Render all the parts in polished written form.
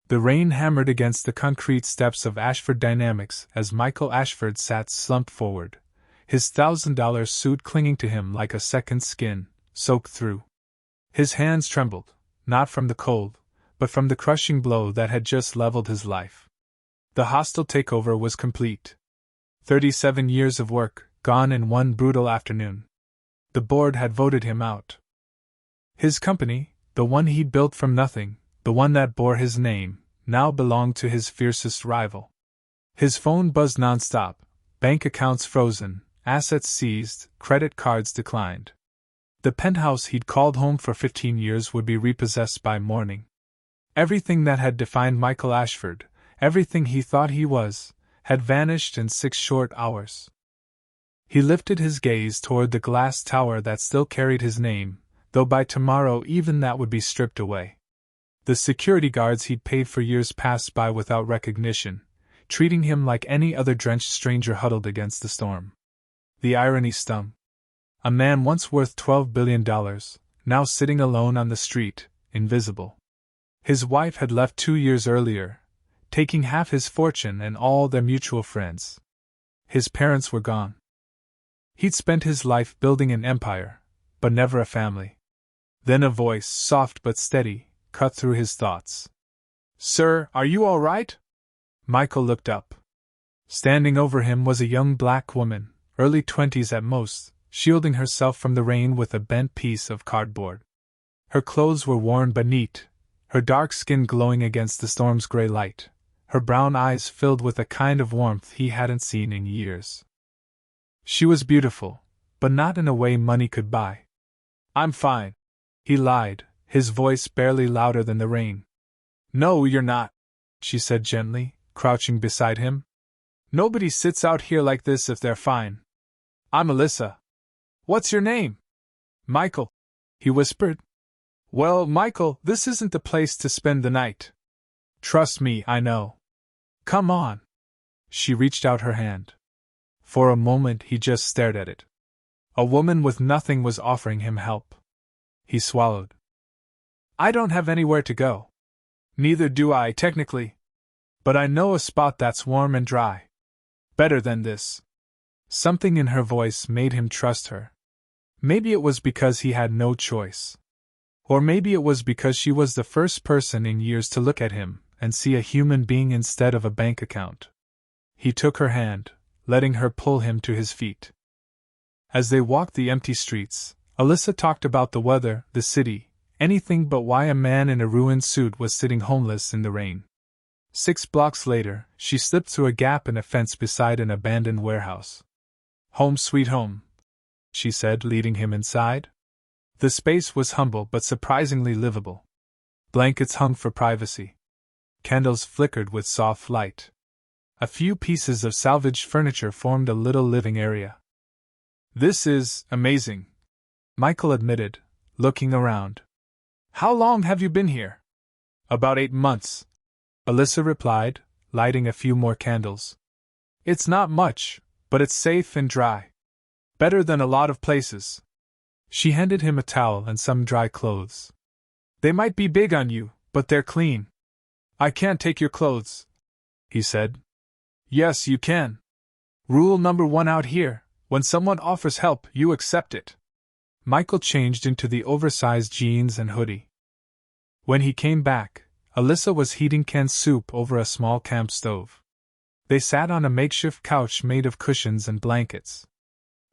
The rain hammered against the concrete steps of Ashford Dynamics as Michael Ashford sat slumped forward, his $1,000 suit clinging to him like a second skin, soaked through. His hands trembled, not from the cold, but from the crushing blow that had just leveled his life. The hostile takeover was complete. 37 years of work, gone in one brutal afternoon. The board had voted him out. His company, the one he'd built from nothing, the one that bore his name, now belonged to his fiercest rival. His phone buzzed nonstop, bank accounts frozen, assets seized, credit cards declined. The penthouse he'd called home for 15 years would be repossessed by morning. Everything that had defined Michael Ashford, everything he thought he was, had vanished in 6 short hours. He lifted his gaze toward the glass tower that still carried his name, though by tomorrow even that would be stripped away. The security guards he'd paid for years passed by without recognition, treating him like any other drenched stranger huddled against the storm. The irony stung. A man once worth $12 billion, now sitting alone on the street, invisible. His wife had left 2 years earlier, taking half his fortune and all their mutual friends. His parents were gone. He'd spent his life building an empire, but never a family. Then a voice, soft but steady, cut through his thoughts. "Sir, are you all right?" Michael looked up. Standing over him was a young black woman, early 20s at most, shielding herself from the rain with a bent piece of cardboard. Her clothes were worn but neat, her dark skin glowing against the storm's gray light, her brown eyes filled with a kind of warmth he hadn't seen in years. She was beautiful, but not in a way money could buy. "I'm fine," he lied, his voice barely louder than the rain. "No, you're not," she said gently, crouching beside him. "Nobody sits out here like this if they're fine. I'm Alyssa." "What's your name?" "Michael," he whispered. "Well, Michael, this isn't the place to spend the night. Trust me, I know. Come on." She reached out her hand. For a moment he just stared at it. A woman with nothing was offering him help. He swallowed. "I don't have anywhere to go." "Neither do I, technically. But I know a spot that's warm and dry. Better than this." Something in her voice made him trust her. Maybe it was because he had no choice. Or maybe it was because she was the first person in years to look at him and see a human being instead of a bank account. He took her hand, letting her pull him to his feet. As they walked the empty streets, Alyssa talked about the weather, the city, anything but why a man in a ruined suit was sitting homeless in the rain. 6 blocks later, she slipped through a gap in a fence beside an abandoned warehouse. "Home sweet home," she said, leading him inside. The space was humble but surprisingly livable. Blankets hung for privacy. Candles flickered with soft light. A few pieces of salvaged furniture formed a little living area. "This is amazing," Michael admitted, looking around. "How long have you been here?" "About 8 months," Alyssa replied, lighting a few more candles. "It's not much, but it's safe and dry. Better than a lot of places." She handed him a towel and some dry clothes. "They might be big on you, but they're clean." "I can't take your clothes," he said. "Yes, you can. Rule number 1 out here, when someone offers help, you accept it." Michael changed into the oversized jeans and hoodie. When he came back, Alyssa was heating canned soup over a small camp stove. They sat on a makeshift couch made of cushions and blankets.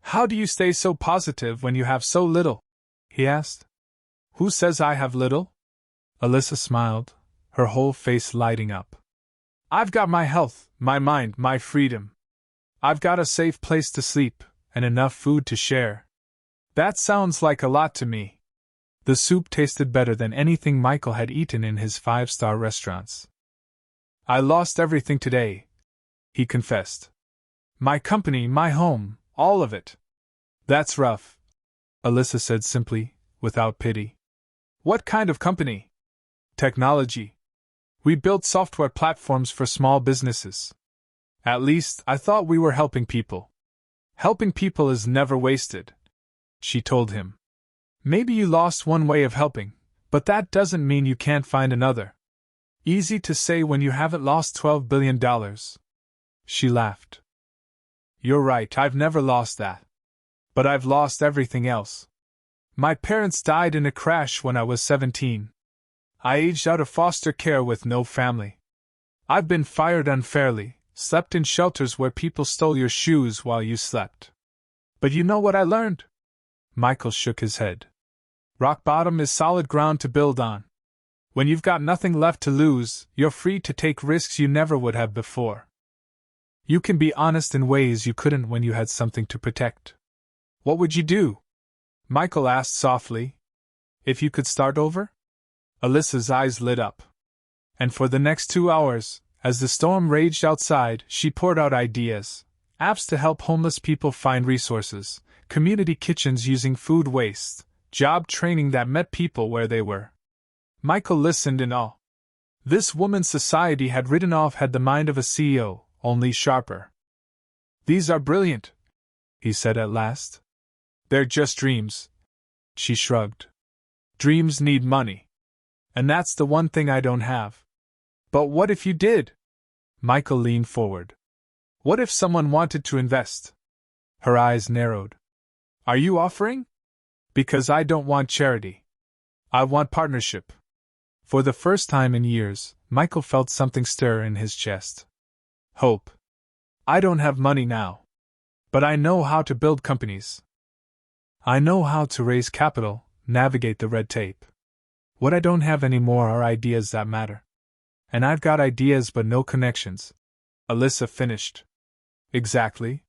"How do you stay so positive when you have so little?" he asked. "Who says I have little?" Alyssa smiled, her whole face lighting up. "I've got my health, my mind, my freedom. I've got a safe place to sleep, and enough food to share. That sounds like a lot to me." The soup tasted better than anything Michael had eaten in his 5-star restaurants. "I lost everything today," he confessed. "My company, my home, all of it." "That's rough," Alyssa said simply, without pity. "What kind of company?" "Technology. We built software platforms for small businesses. At least, I thought we were helping people." "Helping people is never wasted," she told him. "Maybe you lost one way of helping, but that doesn't mean you can't find another." Easy to say when you haven't lost $12 billion. She laughed. You're right, I've never lost that. But I've lost everything else. My parents died in a crash when I was 17. I aged out of foster care with no family. I've been fired unfairly, slept in shelters where people stole your shoes while you slept. But you know what I learned? Michael shook his head. Rock bottom is solid ground to build on. When you've got nothing left to lose, you're free to take risks you never would have before. You can be honest in ways you couldn't when you had something to protect. What would you do? Michael asked softly. If you could start over? Alyssa's eyes lit up. And for the next 2 hours, as the storm raged outside, she poured out ideas. Apps to help homeless people find resources, community kitchens using food waste, job training that met people where they were. Michael listened in awe. This woman's society had written off had the mind of a CEO, only sharper. These are brilliant, he said at last. They're just dreams. She shrugged. Dreams need money. And that's the one thing I don't have. But what if you did? Michael leaned forward. What if someone wanted to invest? Her eyes narrowed. Are you offering? Because I don't want charity. I want partnership. For the first time in years, Michael felt something stir in his chest. Hope. I don't have money now. But I know how to build companies. I know how to raise capital, navigate the red tape. What I don't have anymore are ideas that matter. And I've got ideas but no connections. Alyssa finished. Exactly.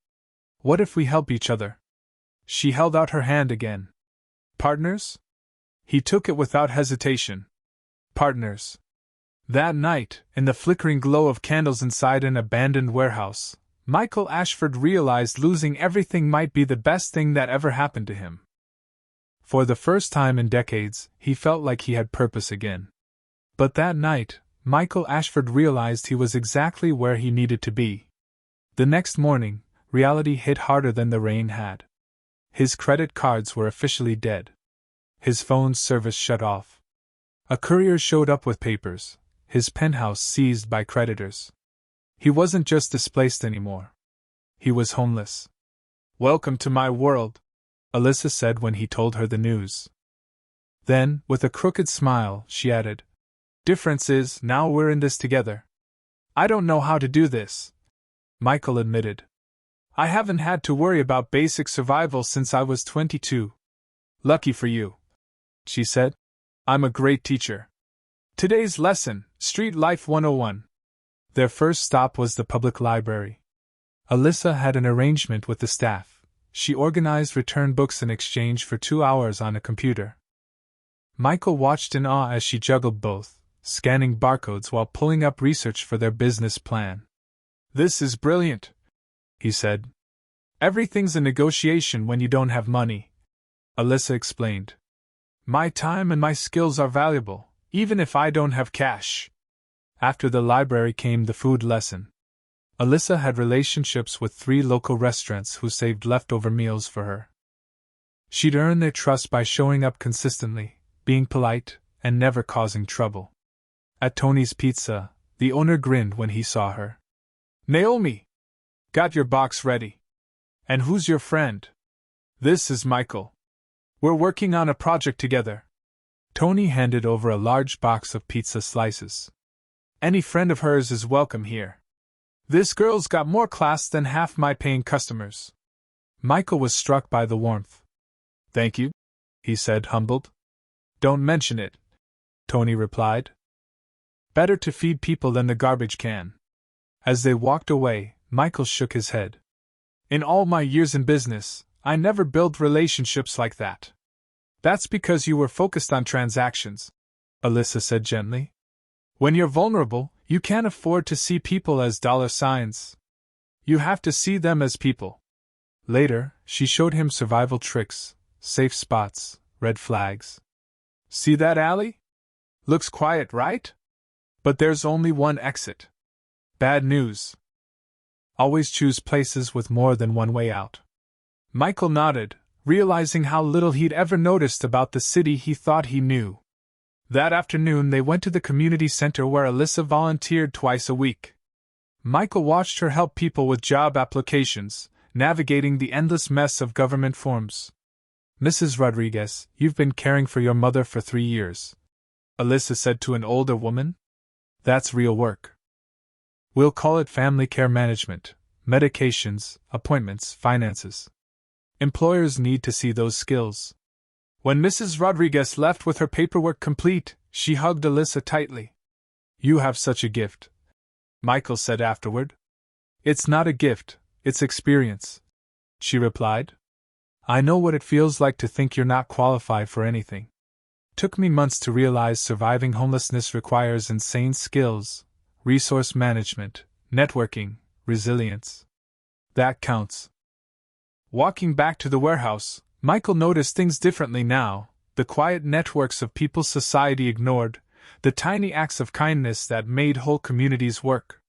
What if we help each other? She held out her hand again. Partners? He took it without hesitation. Partners. That night, in the flickering glow of candles inside an abandoned warehouse, Michael Ashford realized losing everything might be the best thing that ever happened to him. For the first time in decades, he felt like he had purpose again. But that night, Michael Ashford realized he was exactly where he needed to be. The next morning, reality hit harder than the rain had. His credit cards were officially dead. His phone's service shut off. A courier showed up with papers, his penthouse seized by creditors. He wasn't just displaced anymore. He was homeless. Welcome to my world, Alyssa said when he told her the news. Then, with a crooked smile, she added, Difference is, now we're in this together. I don't know how to do this, Michael admitted. I haven't had to worry about basic survival since I was 22. Lucky for you, she said. I'm a great teacher. Today's lesson, Street Life 101. Their first stop was the public library. Alyssa had an arrangement with the staff. She organized return books in exchange for 2 hours on a computer. Michael watched in awe as she juggled both, scanning barcodes while pulling up research for their business plan. This is brilliant, he said. Everything's a negotiation when you don't have money, Alyssa explained. My time and my skills are valuable, even if I don't have cash. After the library came the food lesson. Alyssa had relationships with 3 local restaurants who saved leftover meals for her. She'd earned their trust by showing up consistently, being polite, and never causing trouble. At Tony's Pizza, the owner grinned when he saw her. Naomi! Got your box ready. And who's your friend? This is Michael. We're working on a project together. Tony handed over a large box of pizza slices. Any friend of hers is welcome here. This girl's got more class than half my paying customers. Michael was struck by the warmth. Thank you, he said, humbled. Don't mention it, Tony replied. Better to feed people than the garbage can. As they walked away, Michael shook his head. In all my years in business, I never built relationships like that. That's because you were focused on transactions, Alyssa said gently. When you're vulnerable, you can't afford to see people as dollar signs. You have to see them as people. Later, she showed him survival tricks, safe spots, red flags. See that alley? Looks quiet, right? But there's only one exit. Bad news. Always choose places with more than one way out. Michael nodded, realizing how little he'd ever noticed about the city he thought he knew. That afternoon they went to the community center where Alyssa volunteered twice a week. Michael watched her help people with job applications, navigating the endless mess of government forms. "Mrs. Rodriguez, you've been caring for your mother for 3 years," Alyssa said to an older woman. "That's real work. We'll call it family care management, medications, appointments, finances. Employers need to see those skills." When Mrs. Rodriguez left with her paperwork complete, she hugged Alyssa tightly. "You have such a gift," Michael said afterward. "It's not a gift, it's experience," she replied. "I know what it feels like to think you're not qualified for anything. Took me months to realize surviving homelessness requires insane skills, resource management, networking, resilience. That counts." Walking back to the warehouse, Michael noticed things differently now, the quiet networks of people society ignored, the tiny acts of kindness that made whole communities work.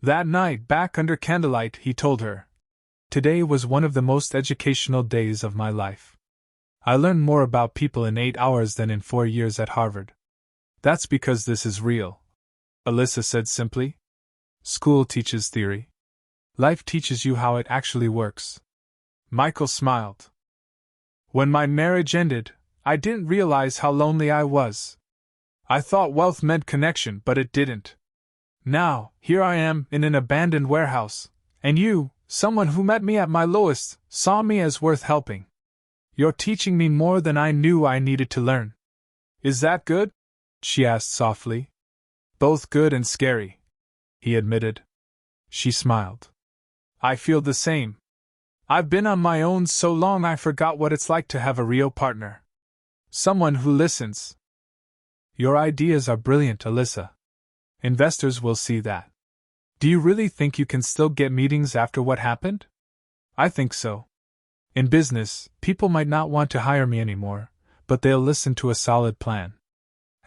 That night, back under candlelight, he told her, "Today was one of the most educational days of my life. I learned more about people in 8 hours than in 4 years at Harvard." "That's because this is real," Alyssa said simply. "School teaches theory. Life teaches you how it actually works." Michael smiled. "When my marriage ended, I didn't realize how lonely I was. I thought wealth meant connection, but it didn't. Now, here I am in an abandoned warehouse, and you, someone who met me at my lowest, saw me as worth helping. You're teaching me more than I knew I needed to learn." "Is that good?" she asked softly. "Both good and scary," he admitted. She smiled. "I feel the same. I've been on my own so long I forgot what it's like to have a real partner. Someone who listens." "Your ideas are brilliant, Alyssa. Investors will see that. Do you really think you can still get meetings after what happened?" "I think so. In business, people might not want to hire me anymore, but they'll listen to a solid plan.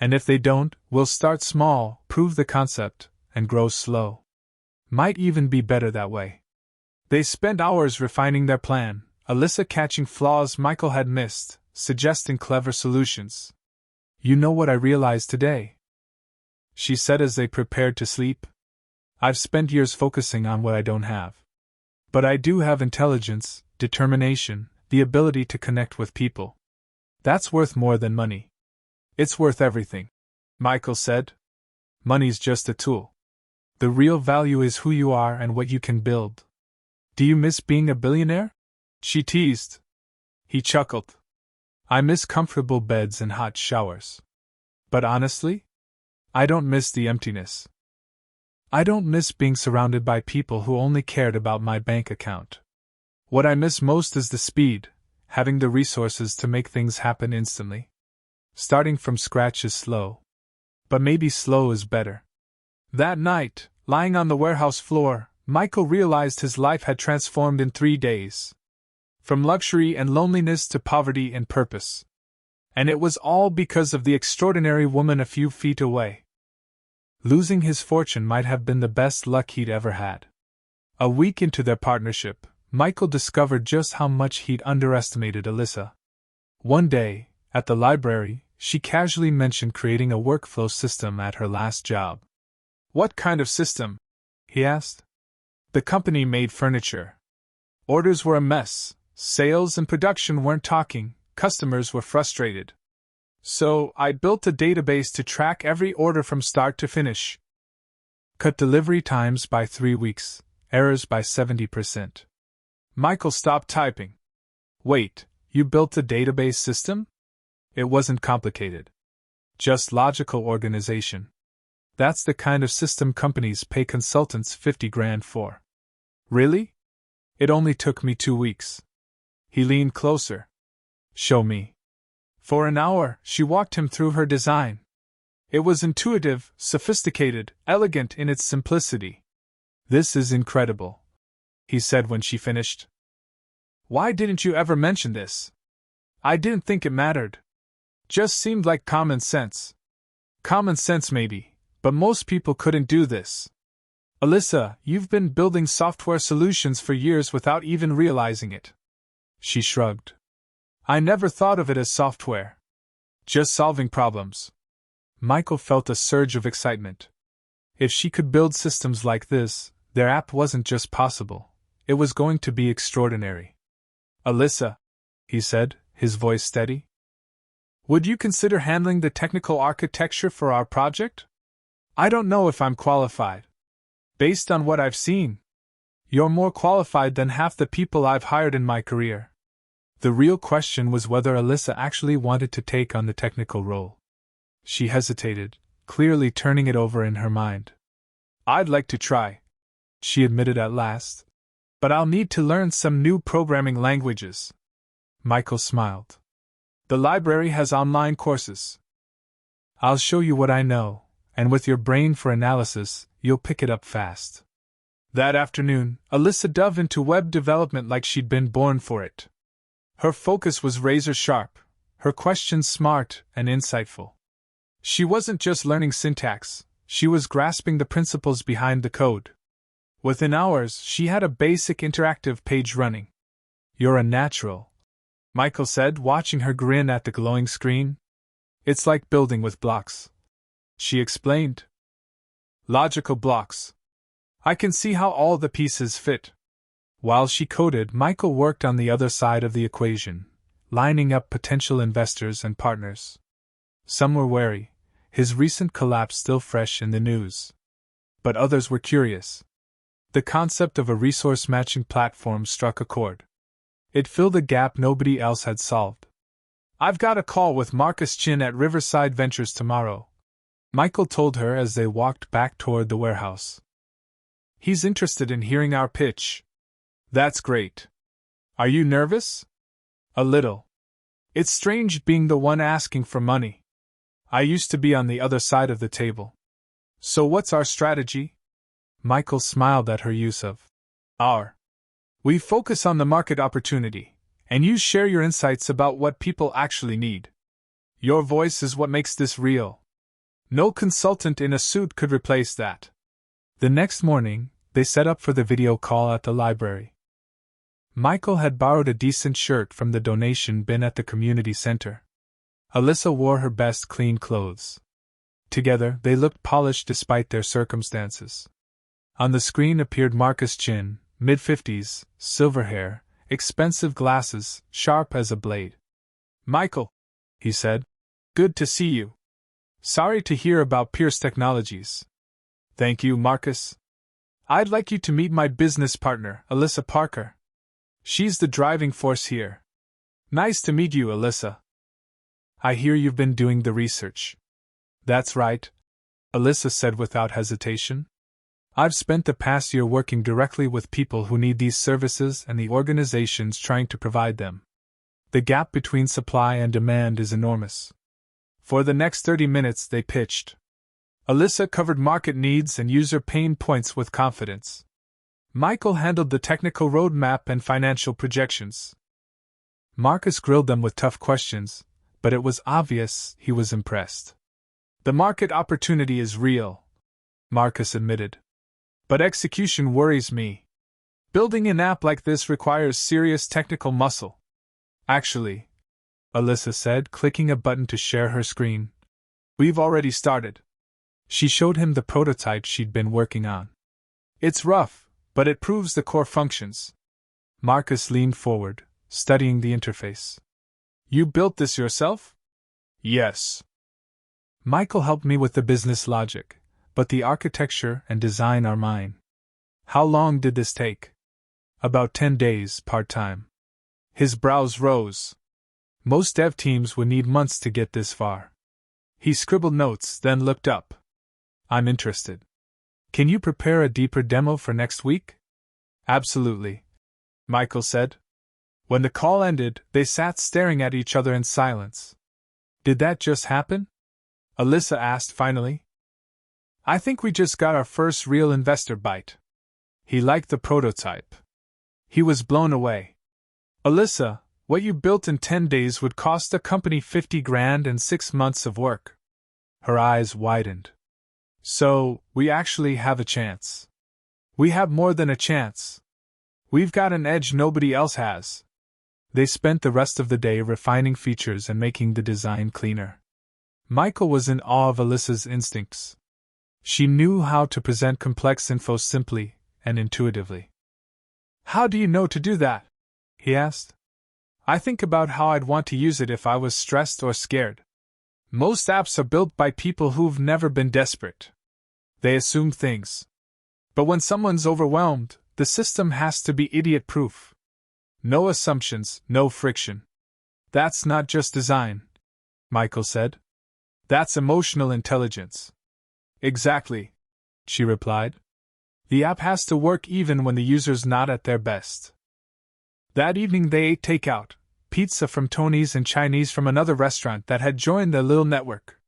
And if they don't, we'll start small, prove the concept, and grow slow. Might even be better that way." They spent hours refining their plan, Alyssa catching flaws Michael had missed, suggesting clever solutions. "You know what I realized today?" she said as they prepared to sleep. "I've spent years focusing on what I don't have. But I do have intelligence, determination, the ability to connect with people. That's worth more than money." "It's worth everything," Michael said. "Money's just a tool. The real value is who you are and what you can build." "Do you miss being a billionaire?" she teased. He chuckled. "I miss comfortable beds and hot showers. But honestly, I don't miss the emptiness. I don't miss being surrounded by people who only cared about my bank account. What I miss most is the speed, having the resources to make things happen instantly. Starting from scratch is slow. But maybe slow is better." That night, lying on the warehouse floor, Michael realized his life had transformed in 3 days. From luxury and loneliness to poverty and purpose. And it was all because of the extraordinary woman a few feet away. Losing his fortune might have been the best luck he'd ever had. A week into their partnership, Michael discovered just how much he'd underestimated Alyssa. One day, at the library, she casually mentioned creating a workflow system at her last job. "What kind of system?" he asked. "The company made furniture. Orders were a mess, sales and production weren't talking, customers were frustrated. So, I built a database to track every order from start to finish. Cut delivery times by 3 weeks, errors by 70%. Michael stopped typing. "Wait, you built a database system?" "It wasn't complicated. Just logical organization. That's the kind of system companies pay consultants $50,000 for." "Really?" "It only took me 2 weeks." He leaned closer. "Show me." For an hour, she walked him through her design. It was intuitive, sophisticated, elegant in its simplicity. "This is incredible," he said when she finished. "Why didn't you ever mention this?" "I didn't think it mattered. Just seemed like common sense." "Common sense maybe, but most people couldn't do this. Alyssa, you've been building software solutions for years without even realizing it." She shrugged. "I never thought of it as software. Just solving problems." Michael felt a surge of excitement. If she could build systems like this, their app wasn't just possible, it was going to be extraordinary. Alyssa, he said, his voice steady, would you consider handling the technical architecture for our project? I don't know if I'm qualified. Based on what I've seen, you're more qualified than half the people I've hired in my career. The real question was whether Alyssa actually wanted to take on the technical role. She hesitated, clearly turning it over in her mind. I'd like to try, she admitted at last, but I'll need to learn some new programming languages. Michael smiled. The library has online courses. I'll show you what I know, and with your brain for analysis, you'll pick it up fast. That afternoon, Alyssa dove into web development like she'd been born for it. Her focus was razor sharp, her questions smart and insightful. She wasn't just learning syntax, she was grasping the principles behind the code. Within hours, she had a basic interactive page running. You're a natural, Michael said, watching her grin at the glowing screen. It's like building with blocks, she explained. Logical blocks. I can see how all the pieces fit. While she coded, Michael worked on the other side of the equation, lining up potential investors and partners. Some were wary, his recent collapse still fresh in the news. But others were curious. The concept of a resource matching platform struck a chord. It filled a gap nobody else had solved. I've got a call with Marcus Chin at Riverside Ventures tomorrow, Michael told her as they walked back toward the warehouse. He's interested in hearing our pitch. That's great. Are you nervous? A little. It's strange being the one asking for money. I used to be on the other side of the table. So what's our strategy? Michael smiled at her use of our. We focus on the market opportunity, and you share your insights about what people actually need. Your voice is what makes this real. No consultant in a suit could replace that. The next morning, they set up for the video call at the library. Michael had borrowed a decent shirt from the donation bin at the community center. Alyssa wore her best clean clothes. Together, they looked polished despite their circumstances. On the screen appeared Marcus Chin, mid-50s, silver hair, expensive glasses, sharp as a blade. Michael, he said, good to see you. Sorry to hear about Pierce Technologies. Thank you, Marcus. I'd like you to meet my business partner, Alyssa Parker. She's the driving force here. Nice to meet you, Alyssa. I hear you've been doing the research. That's right, Alyssa said without hesitation. I've spent the past year working directly with people who need these services and the organizations trying to provide them. The gap between supply and demand is enormous. For the next 30 minutes, they pitched. Alyssa covered market needs and user pain points with confidence. Michael handled the technical roadmap and financial projections. Marcus grilled them with tough questions, but it was obvious he was impressed. The market opportunity is real, Marcus admitted. But execution worries me. Building an app like this requires serious technical muscle. Actually, Alyssa said, clicking a button to share her screen. We've already started. She showed him the prototype she'd been working on. It's rough, but it proves the core functions. Marcus leaned forward, studying the interface. You built this yourself? Yes. Michael helped me with the business logic, but the architecture and design are mine. How long did this take? About 10 days, part-time. His brows rose. Most dev teams would need months to get this far. He scribbled notes, then looked up. I'm interested. Can you prepare a deeper demo for next week? Absolutely, Michael said. When the call ended, they sat staring at each other in silence. Did that just happen? Alyssa asked finally. I think we just got our first real investor bite. He liked the prototype. He was blown away. Alyssa, what you built in 10 days would cost the company $50,000 and 6 months of work. Her eyes widened. So, we actually have a chance. We have more than a chance. We've got an edge nobody else has. They spent the rest of the day refining features and making the design cleaner. Michael was in awe of Alyssa's instincts. She knew how to present complex info simply and intuitively. "How do you know to do that?" he asked. "I think about how I'd want to use it if I was stressed or scared. Most apps are built by people who've never been desperate. They assume things. But when someone's overwhelmed, the system has to be idiot-proof. No assumptions, no friction. That's not just design," Michael said. "That's emotional intelligence." "Exactly," she replied. "The app has to work even when the user's not at their best." That evening they ate takeout, pizza from Tony's and Chinese from another restaurant that had joined their little network.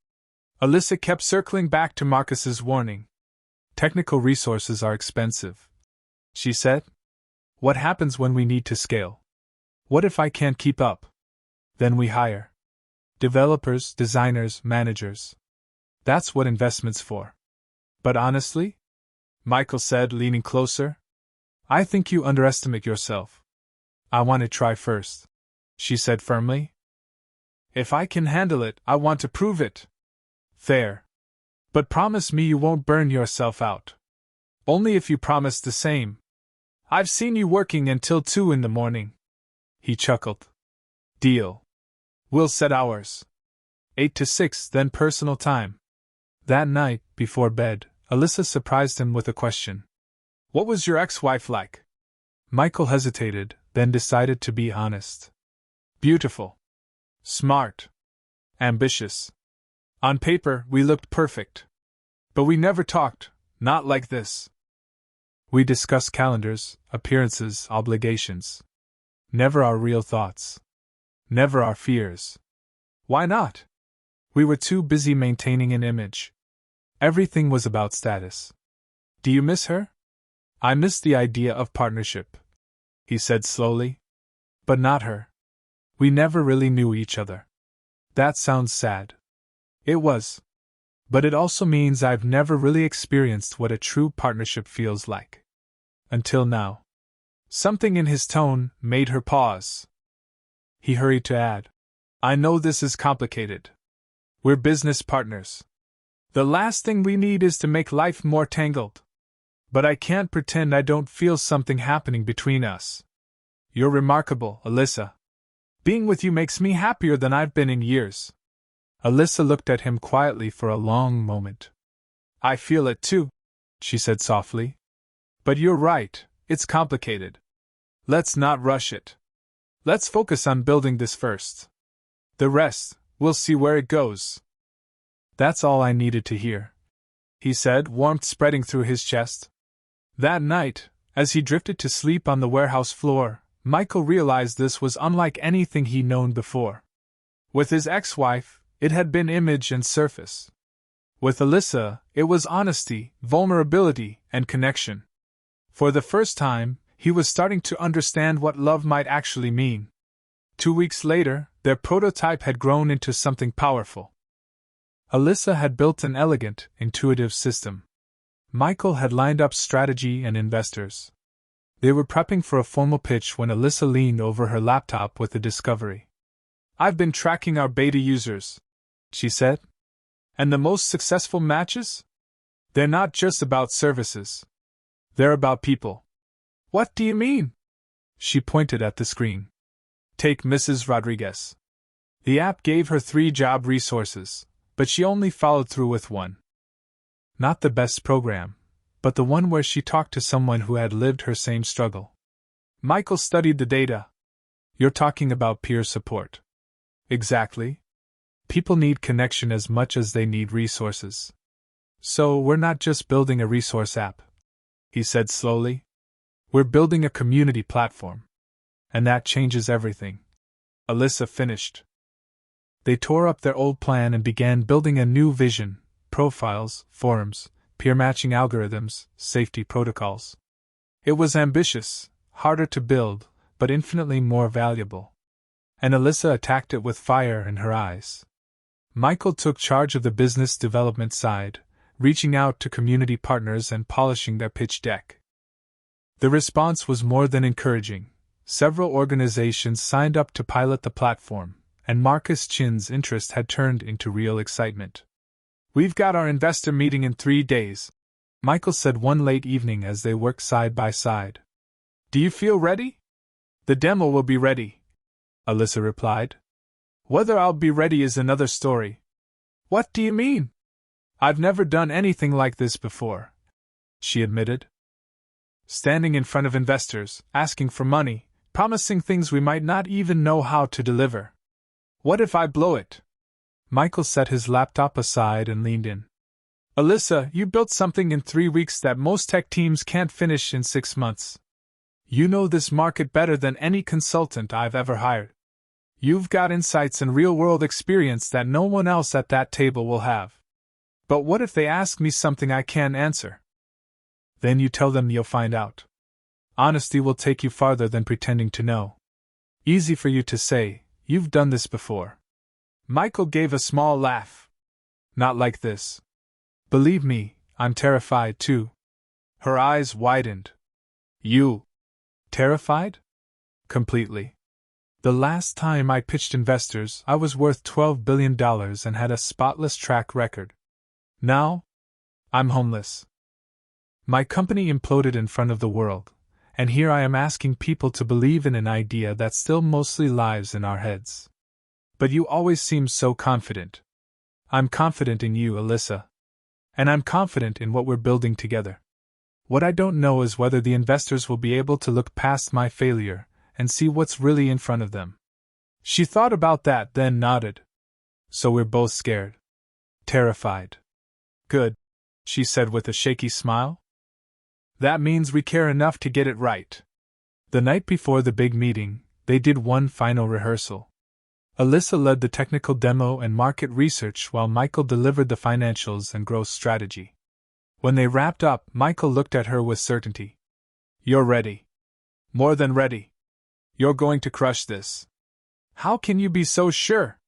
Alyssa kept circling back to Marcus's warning. "Technical resources are expensive," she said. "What happens when we need to scale? What if I can't keep up? Then we hire developers, designers, managers. That's what investment's for." "But honestly," Michael said, leaning closer, "I think you underestimate yourself." "I want to try first," she said firmly. "If I can handle it, I want to prove it." "Fair. But promise me you won't burn yourself out." "Only if you promise the same. I've seen you working until 2 in the morning." He chuckled. "Deal. We'll set hours. 8 to 6, then personal time." That night, before bed, Alyssa surprised him with a question. "What was your ex-wife like?" Michael hesitated, then decided to be honest. "Beautiful. Smart. Ambitious. On paper, we looked perfect. But we never talked, not like this. We discussed calendars, appearances, obligations. Never our real thoughts. Never our fears. Why not? We were too busy maintaining an image. Everything was about status." "Do you miss her?" "I miss the idea of partnership," he said slowly. "But not her. We never really knew each other." "That sounds sad." It was. But it also means I've never really experienced what a true partnership feels like. Until now. Something in his tone made her pause. He hurried to add, "I know this is complicated. We're business partners. The last thing we need is to make life more tangled. But I can't pretend I don't feel something happening between us. You're remarkable, Alyssa. Being with you makes me happier than I've been in years." Alyssa looked at him quietly for a long moment. "I feel it too," she said softly. "But you're right, it's complicated. Let's not rush it. Let's focus on building this first. The rest, we'll see where it goes." "That's all I needed to hear," he said, warmth spreading through his chest. That night, as he drifted to sleep on the warehouse floor, Michael realized this was unlike anything he'd known before. With his ex-wife, it had been image and surface. With Alyssa, it was honesty, vulnerability, and connection. For the first time, he was starting to understand what love might actually mean. 2 weeks later, their prototype had grown into something powerful. Alyssa had built an elegant, intuitive system. Michael had lined up strategy and investors. They were prepping for a formal pitch when Alyssa leaned over her laptop with the discovery. "I've been tracking our beta users," she said. "And the most successful matches? They're not just about services. They're about people." "What do you mean?" She pointed at the screen. "Take Mrs. Rodriguez." The app gave her 3 job resources, but she only followed through with one. Not the best program, but the one where she talked to someone who had lived her same struggle. Michael studied the data. "You're talking about peer support." "Exactly. People need connection as much as they need resources. So we're not just building a resource app," he said slowly. "We're building a community platform. And that changes everything." Alyssa finished. They tore up their old plan and began building a new vision: profiles, forums, peer matching algorithms, safety protocols. It was ambitious, harder to build, but infinitely more valuable. And Alyssa attacked it with fire in her eyes. Michael took charge of the business development side, reaching out to community partners and polishing their pitch deck. The response was more than encouraging. Several organizations signed up to pilot the platform, and Marcus Chin's interest had turned into real excitement. "We've got our investor meeting in 3 days," Michael said one late evening as they worked side by side. "Do you feel ready?" "The demo will be ready," Alyssa replied. "Whether I'll be ready is another story." "What do you mean?" "I've never done anything like this before," she admitted. "Standing in front of investors, asking for money, promising things we might not even know how to deliver. What if I blow it?" Michael set his laptop aside and leaned in. "Alyssa, you built something in 3 weeks that most tech teams can't finish in 6 months. You know this market better than any consultant I've ever hired. You've got insights and real-world experience that no one else at that table will have. But what if they ask me something I can't answer?" "Then you tell them you'll find out. Honesty will take you farther than pretending to know." "Easy for you to say, you've done this before." Michael gave a small laugh. "Not like this. Believe me, I'm terrified too." Her eyes widened. "You? Terrified?" "Completely. The last time I pitched investors, I was worth $12 billion and had a spotless track record. Now, I'm homeless. My company imploded in front of the world, and here I am asking people to believe in an idea that still mostly lives in our heads. But you always seem so confident." "I'm confident in you, Alyssa. And I'm confident in what we're building together. What I don't know is whether the investors will be able to look past my failure and see what's really in front of them." She thought about that, then nodded. "So we're both scared. Terrified. Good," she said with a shaky smile. "That means we care enough to get it right." The night before the big meeting, they did one final rehearsal. Alyssa led the technical demo and market research while Michael delivered the financials and growth strategy. When they wrapped up, Michael looked at her with certainty. "You're ready. More than ready. You're going to crush this." "How can you be so sure?"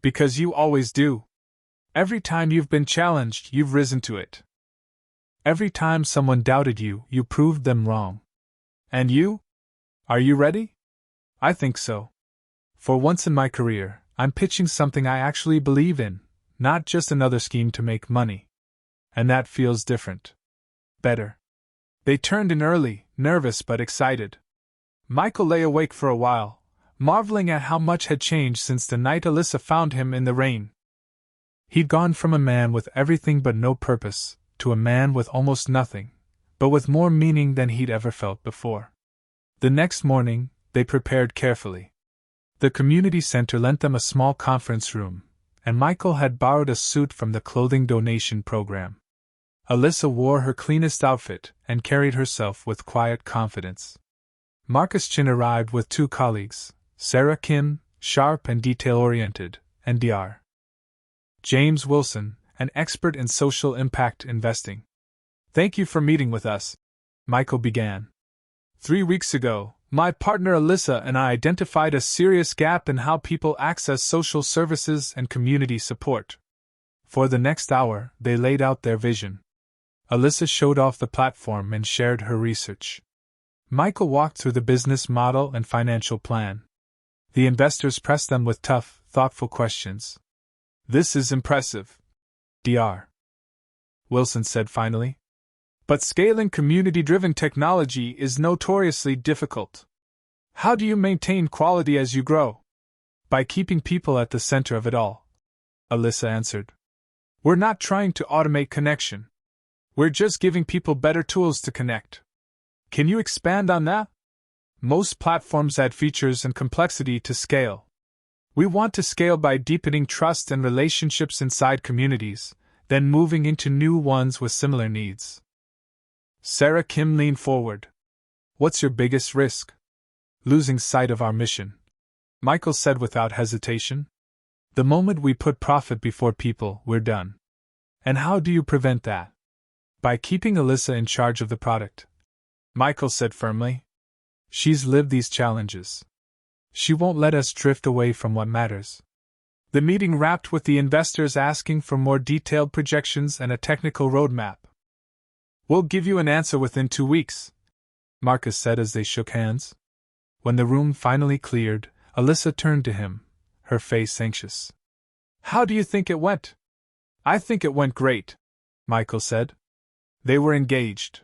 "Because you always do. Every time you've been challenged, you've risen to it. Every time someone doubted you, you proved them wrong. And you? Are you ready?" "I think so. For once in my career, I'm pitching something I actually believe in, not just another scheme to make money. And that feels different. Better." They turned in early, nervous but excited. Michael lay awake for a while, marveling at how much had changed since the night Alyssa found him in the rain. He'd gone from a man with everything but no purpose, to a man with almost nothing, but with more meaning than he'd ever felt before. The next morning, they prepared carefully. The community center lent them a small conference room, and Michael had borrowed a suit from the clothing donation program. Alyssa wore her cleanest outfit and carried herself with quiet confidence. Marcus Chin arrived with 2 colleagues, Sarah Kim, sharp and detail-oriented, and Dr. James Wilson, an expert in social impact investing. "Thank you for meeting with us," Michael began. "3 weeks ago, my partner Alyssa and I identified a serious gap in how people access social services and community support." For the next hour, they laid out their vision. Alyssa showed off the platform and shared her research. Michael walked through the business model and financial plan. The investors pressed them with tough, thoughtful questions. "This is impressive," Dr. Wilson said finally. "But scaling community-driven technology is notoriously difficult. How do you maintain quality as you grow?" "By keeping people at the center of it all," Alyssa answered. "We're not trying to automate connection. We're just giving people better tools to connect." "Can you expand on that?" "Most platforms add features and complexity to scale. We want to scale by deepening trust and relationships inside communities, then moving into new ones with similar needs." Sarah Kim leaned forward. "What's your biggest risk?" "Losing sight of our mission," Michael said without hesitation. "The moment we put profit before people, we're done." "And how do you prevent that?" "By keeping Alyssa in charge of the product," Michael said firmly. "She's lived these challenges. She won't let us drift away from what matters." The meeting wrapped with the investors asking for more detailed projections and a technical roadmap. "We'll give you an answer within 2 weeks," Marcus said as they shook hands. When the room finally cleared, Alyssa turned to him, her face anxious. How do you think it went? I think it went great, Michael said. They were engaged.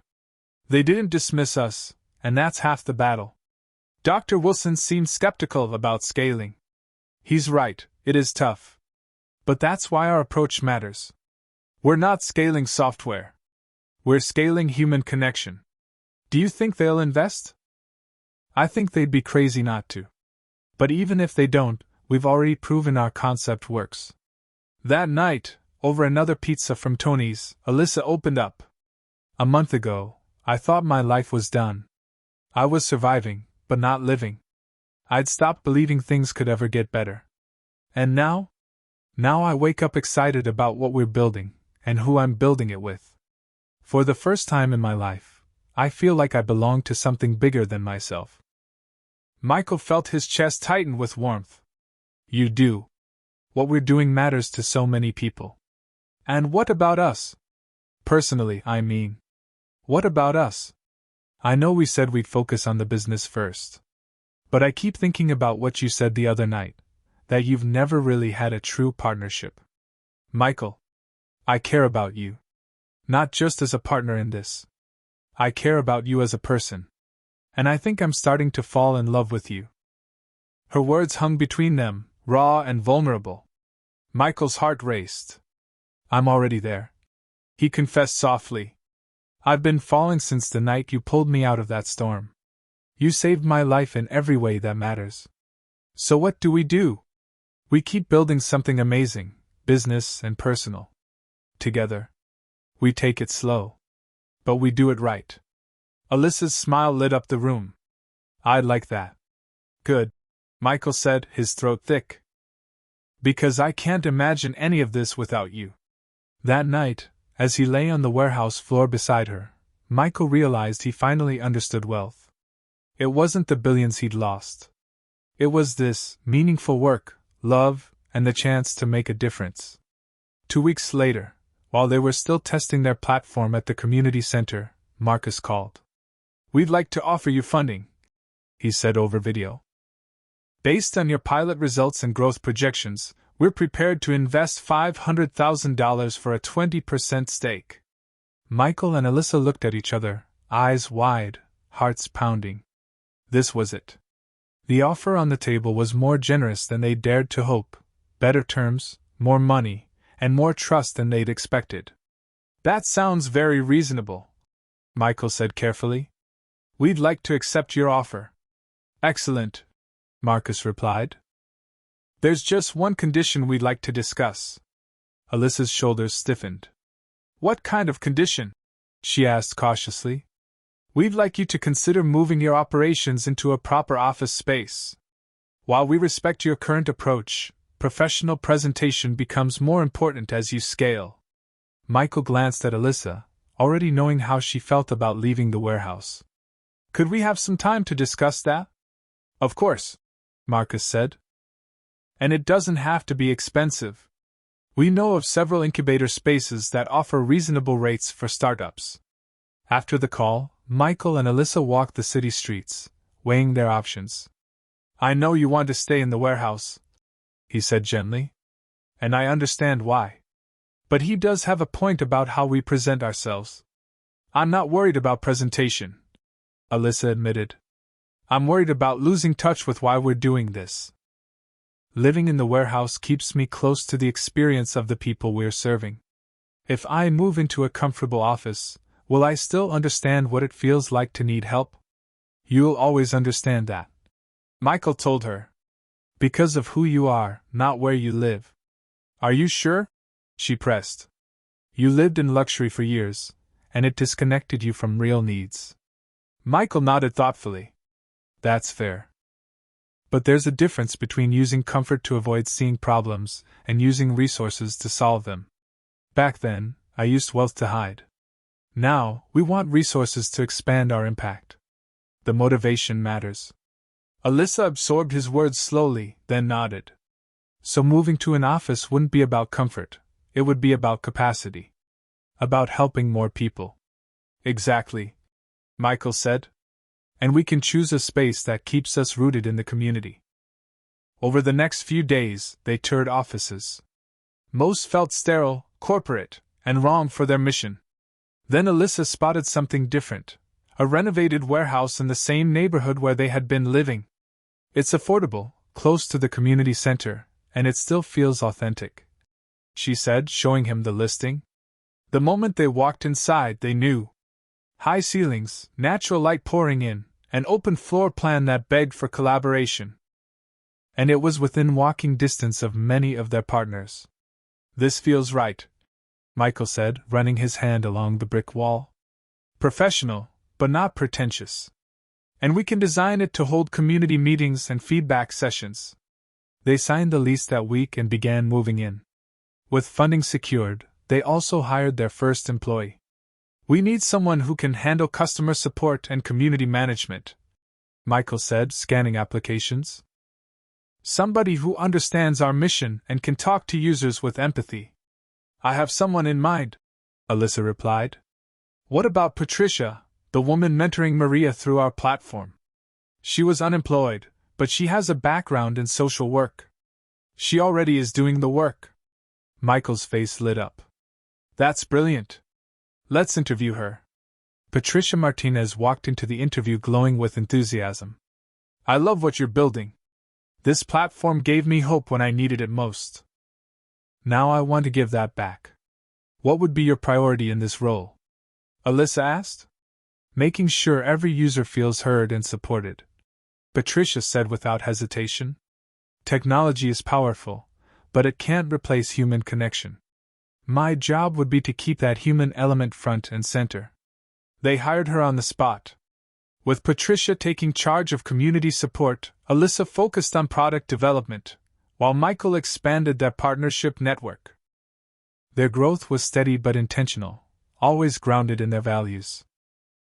They didn't dismiss us, and that's half the battle. Dr. Wilson seemed skeptical about scaling. He's right, it is tough. But that's why our approach matters. We're not scaling software. We're scaling human connection. Do you think they'll invest? I think they'd be crazy not to. But even if they don't, we've already proven our concept works. That night, over another pizza from Tony's, Alyssa opened up. A month ago, I thought my life was done. I was surviving, but not living. I'd stopped believing things could ever get better. And now? Now I wake up excited about what we're building, and who I'm building it with. For the first time in my life, I feel like I belong to something bigger than myself. Michael felt his chest tighten with warmth. You do. What we're doing matters to so many people. And what about us? Personally, I mean. What about us? I know we said we'd focus on the business first. But I keep thinking about what you said the other night, that you've never really had a true partnership. Michael, I care about you. Not just as a partner in this. I care about you as a person. And I think I'm starting to fall in love with you. Her words hung between them, raw and vulnerable. Michael's heart raced. I'm already there, he confessed softly. I've been falling since the night you pulled me out of that storm. You saved my life in every way that matters. So what do? We keep building something amazing, business and personal. Together. We take it slow. But we do it right. Alyssa's smile lit up the room. I'd like that. Good, Michael said, his throat thick. Because I can't imagine any of this without you. That night, as he lay on the warehouse floor beside her, Michael realized he finally understood wealth. It wasn't the billions he'd lost. It was this meaningful work, love, and the chance to make a difference. 2 weeks later, while they were still testing their platform at the community center, Marcus called. We'd like to offer you funding, he said over video. Based on your pilot results and growth projections, we're prepared to invest $500,000 for a 20% stake. Michael and Alyssa looked at each other, eyes wide, hearts pounding. This was it. The offer on the table was more generous than they dared to hope, better terms, more money, and more trust than they'd expected. That sounds very reasonable, Michael said carefully. We'd like to accept your offer. Excellent, Marcus replied. There's just one condition we'd like to discuss. Alyssa's shoulders stiffened. What kind of condition? She asked cautiously. We'd like you to consider moving your operations into a proper office space. While we respect your current approach, professional presentation becomes more important as you scale. Michael glanced at Alyssa, already knowing how she felt about leaving the warehouse. Could we have some time to discuss that? Of course, Marcus said. And it doesn't have to be expensive. We know of several incubator spaces that offer reasonable rates for startups. After the call, Michael and Alyssa walked the city streets, weighing their options. I know you want to stay in the warehouse, he said gently. And I understand why. But he does have a point about how we present ourselves. I'm not worried about presentation, Alyssa admitted. I'm worried about losing touch with why we're doing this. Living in the warehouse keeps me close to the experience of the people we're serving. If I move into a comfortable office, will I still understand what it feels like to need help? You'll always understand that, Michael told her. Because of who you are, not where you live. Are you sure? She pressed. You lived in luxury for years, and it disconnected you from real needs. Michael nodded thoughtfully. That's fair. But there's a difference between using comfort to avoid seeing problems and using resources to solve them. Back then, I used wealth to hide. Now, we want resources to expand our impact. The motivation matters. Alyssa absorbed his words slowly, then nodded. So moving to an office wouldn't be about comfort, it would be about capacity. About helping more people. Exactly, Michael said. And we can choose a space that keeps us rooted in the community. Over the next few days, they toured offices. Most felt sterile, corporate, and wrong for their mission. Then Alyssa spotted something different: a renovated warehouse in the same neighborhood where they had been living. It's affordable, close to the community center, and it still feels authentic, she said, showing him the listing. The moment they walked inside, they knew. High ceilings, natural light pouring in, an open floor plan that begged for collaboration. And it was within walking distance of many of their partners. This feels right, Michael said, running his hand along the brick wall. Professional, but not pretentious. And we can design it to hold community meetings and feedback sessions. They signed the lease that week and began moving in. With funding secured, they also hired their first employee. We need someone who can handle customer support and community management, Michael said, scanning applications. Somebody who understands our mission and can talk to users with empathy. I have someone in mind, Alyssa replied. What about Patricia, the woman mentoring Maria through our platform? She was unemployed, but she has a background in social work. She already is doing the work. Michael's face lit up. That's brilliant. Let's interview her. Patricia Martinez walked into the interview glowing with enthusiasm. I love what you're building. This platform gave me hope when I needed it most. Now I want to give that back. What would be your priority in this role? Alyssa asked. Making sure every user feels heard and supported, Patricia said without hesitation. Technology is powerful, but it can't replace human connection. My job would be to keep that human element front and center. They hired her on the spot. With Patricia taking charge of community support, Alyssa focused on product development, while Michael expanded their partnership network. Their growth was steady but intentional, always grounded in their values.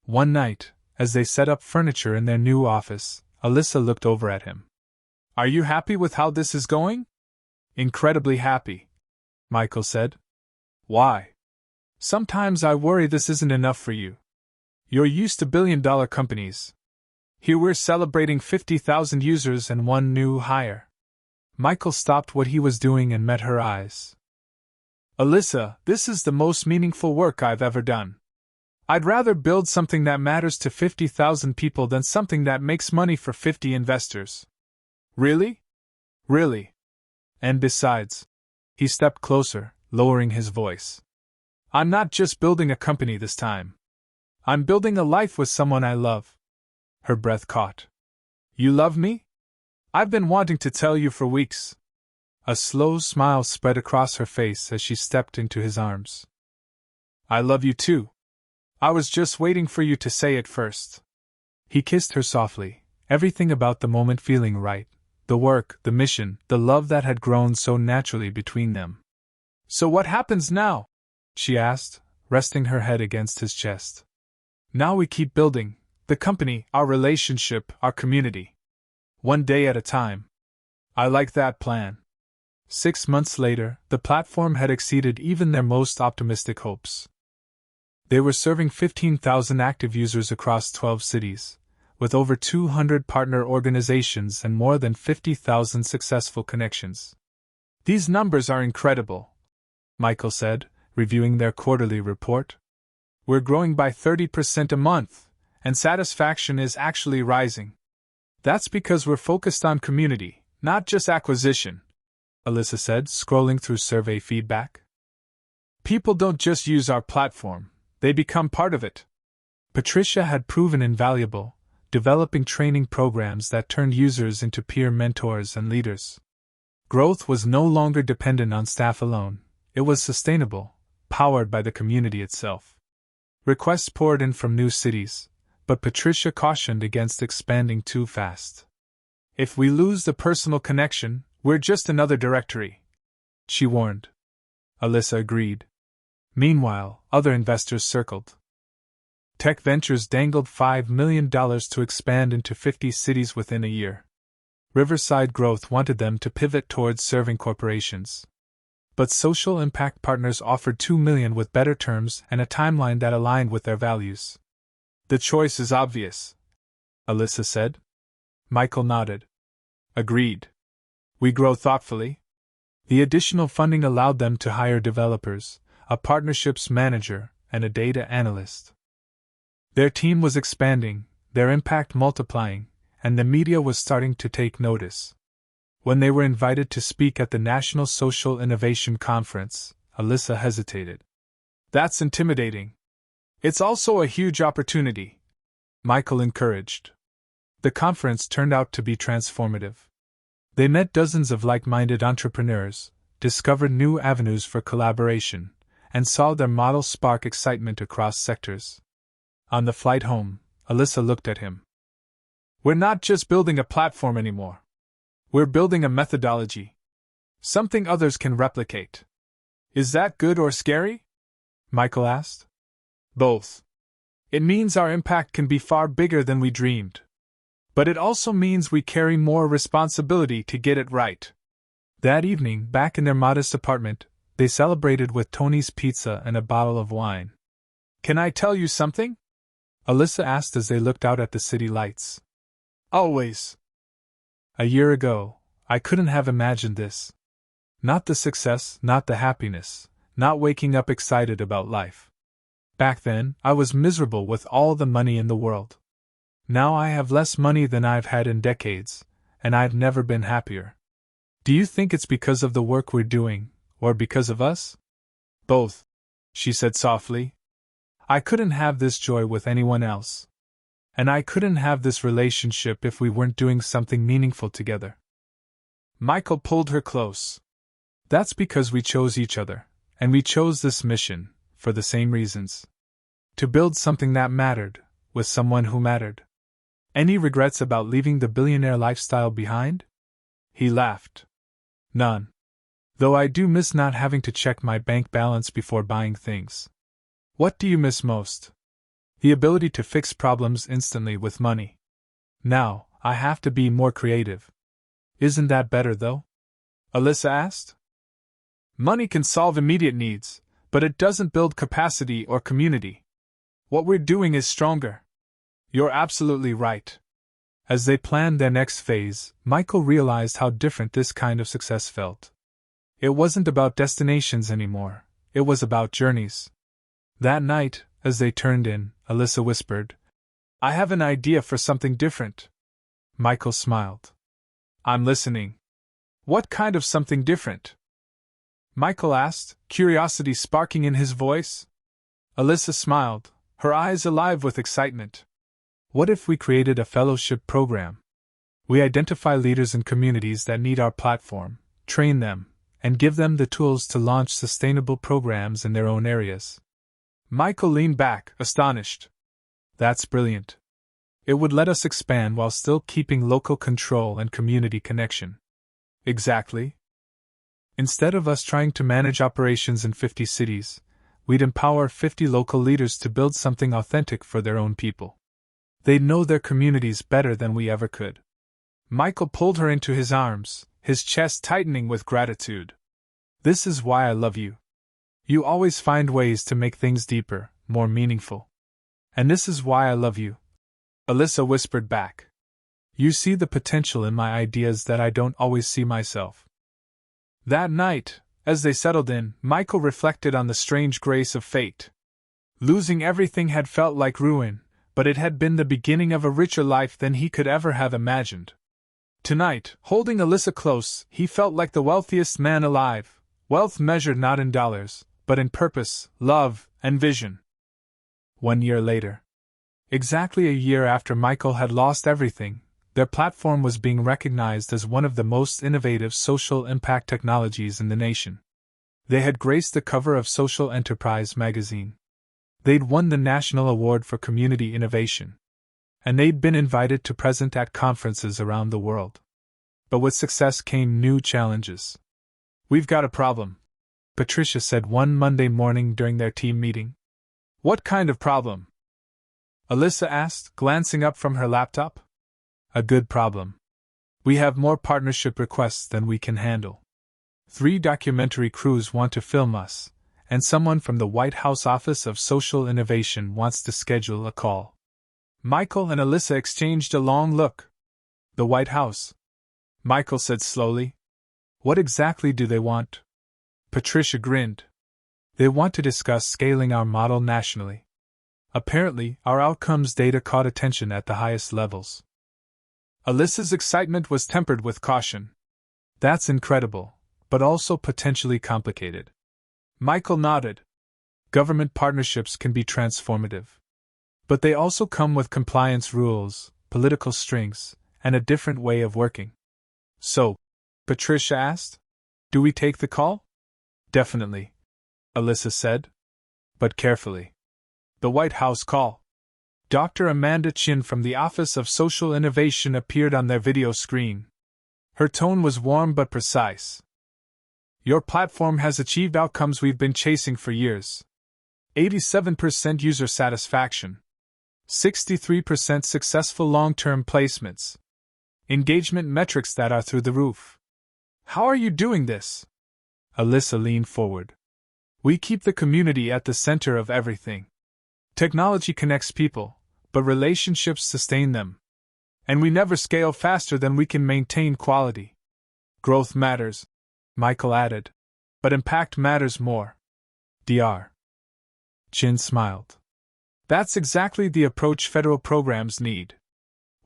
One night, as they set up furniture in their new office, Alyssa looked over at him. Are you happy with how this is going? Incredibly happy, Michael said. Why? Sometimes I worry this isn't enough for you. You're used to billion-dollar companies. Here we're celebrating 50,000 users and one new hire. Michael stopped what he was doing and met her eyes. Alyssa, this is the most meaningful work I've ever done. I'd rather build something that matters to 50,000 people than something that makes money for 50 investors. Really? Really. And besides, he stepped closer, lowering his voice. I'm not just building a company this time. I'm building a life with someone I love. Her breath caught. You love me? I've been wanting to tell you for weeks. A slow smile spread across her face as she stepped into his arms. I love you too. I was just waiting for you to say it first. He kissed her softly, everything about the moment feeling right, the work, the mission, the love that had grown so naturally between them. So what happens now? She asked, resting her head against his chest. Now we keep building, the company, our relationship, our community. One day at a time. I like that plan. 6 months later, the platform had exceeded even their most optimistic hopes. They were serving 15,000 active users across 12 cities, with over 200 partner organizations and more than 50,000 successful connections. These numbers are incredible, Michael said, reviewing their quarterly report. We're growing by 30% a month, and satisfaction is actually rising. That's because we're focused on community, not just acquisition, Alyssa said, scrolling through survey feedback. People don't just use our platform, they become part of it. Patricia had proven invaluable, developing training programs that turned users into peer mentors and leaders. Growth was no longer dependent on staff alone, it was sustainable, powered by the community itself. Requests poured in from new cities, but Patricia cautioned against expanding too fast. If we lose the personal connection, we're just another directory, she warned. Alyssa agreed. Meanwhile, other investors circled. Tech Ventures dangled $5 million to expand into 50 cities within a year. Riverside Growth wanted them to pivot towards serving corporations. But social impact partners offered $2 million with better terms and a timeline that aligned with their values. The choice is obvious, Alyssa said. Michael nodded. Agreed. We grow thoughtfully. The additional funding allowed them to hire developers, a partnerships manager, and a data analyst. Their team was expanding, their impact multiplying, and the media was starting to take notice. When they were invited to speak at the National Social Innovation Conference, Alyssa hesitated. That's intimidating. It's also a huge opportunity, Michael encouraged. The conference turned out to be transformative. They met dozens of like-minded entrepreneurs, discovered new avenues for collaboration, and saw their model spark excitement across sectors. On the flight home, Alyssa looked at him. We're not just building a platform anymore. We're building a methodology. Something others can replicate. Is that good or scary? Michael asked. Both. It means our impact can be far bigger than we dreamed. But it also means we carry more responsibility to get it right. That evening, back in their modest apartment, they celebrated with Tony's pizza and a bottle of wine. Can I tell you something? Alyssa asked as they looked out at the city lights. Always. A year ago, I couldn't have imagined this. Not the success, not the happiness, not waking up excited about life. Back then, I was miserable with all the money in the world. Now I have less money than I've had in decades, and I've never been happier. Do you think it's because of the work we're doing, or because of us? Both, she said softly. I couldn't have this joy with anyone else. And I couldn't have this relationship if we weren't doing something meaningful together. Michael pulled her close. That's because we chose each other, and we chose this mission, for the same reasons. To build something that mattered, with someone who mattered. Any regrets about leaving the billionaire lifestyle behind? He laughed. None. Though I do miss not having to check my bank balance before buying things. What do you miss most? The ability to fix problems instantly with money. Now, I have to be more creative. Isn't that better, though? Alyssa asked. Money can solve immediate needs, but it doesn't build capacity or community. What we're doing is stronger. You're absolutely right. As they planned their next phase, Michael realized how different this kind of success felt. It wasn't about destinations anymore, it was about journeys. That night, as they turned in, Alyssa whispered, I have an idea for something different. Michael smiled. I'm listening. What kind of something different? Michael asked, curiosity sparking in his voice. Alyssa smiled, her eyes alive with excitement. What if we created a fellowship program? We identify leaders in communities that need our platform, train them, and give them the tools to launch sustainable programs in their own areas. Michael leaned back, astonished. That's brilliant. It would let us expand while still keeping local control and community connection. Exactly. Instead of us trying to manage operations in 50 cities, we'd empower 50 local leaders to build something authentic for their own people. They'd know their communities better than we ever could. Michael pulled her into his arms, his chest tightening with gratitude. This is why I love you. You always find ways to make things deeper, more meaningful. And this is why I love you. Alyssa whispered back. You see the potential in my ideas that I don't always see myself. That night, as they settled in, Michael reflected on the strange grace of fate. Losing everything had felt like ruin, but it had been the beginning of a richer life than he could ever have imagined. Tonight, holding Alyssa close, he felt like the wealthiest man alive, wealth measured not in dollars, but in purpose, love, and vision. 1 year later. Exactly a year after Michael had lost everything, their platform was being recognized as one of the most innovative social impact technologies in the nation. They had graced the cover of Social Enterprise magazine. They'd won the National Award for Community Innovation. And they'd been invited to present at conferences around the world. But with success came new challenges. We've got a problem, Patricia said one Monday morning during their team meeting. What kind of problem? Alyssa asked, glancing up from her laptop. A good problem. We have more partnership requests than we can handle. 3 documentary crews want to film us, and someone from the White House Office of Social Innovation wants to schedule a call. Michael and Alyssa exchanged a long look. The White House, Michael said slowly, What exactly do they want? Patricia grinned. They want to discuss scaling our model nationally. Apparently, our outcomes data caught attention at the highest levels. Alyssa's excitement was tempered with caution. That's incredible, but also potentially complicated. Michael nodded. Government partnerships can be transformative. But they also come with compliance rules, political strings, and a different way of working. So, Patricia asked, do we take the call? Definitely, Alyssa said. But carefully. The White House call. Dr. Amanda Chin from the Office of Social Innovation appeared on their video screen. Her tone was warm but precise. Your platform has achieved outcomes we've been chasing for years. 87% user satisfaction. 63% successful long-term placements. Engagement metrics that are through the roof. How are you doing this? Alyssa leaned forward. We keep the community at the center of everything. Technology connects people, but relationships sustain them. And we never scale faster than we can maintain quality. Growth matters, Michael added, but impact matters more. Dr. Chin smiled. That's exactly the approach federal programs need.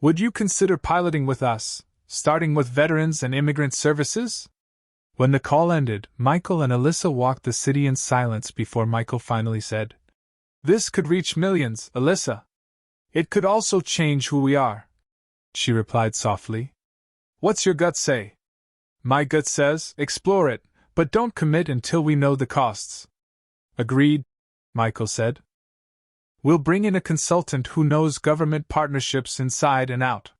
Would you consider piloting with us, starting with veterans and immigrant services? When the call ended, Michael and Alyssa walked the city in silence before Michael finally said, This could reach millions, Alyssa. It could also change who we are. She replied softly. What's your gut say? My gut says, explore it, but don't commit until we know the costs. Agreed, Michael said. We'll bring in a consultant who knows government partnerships inside and out.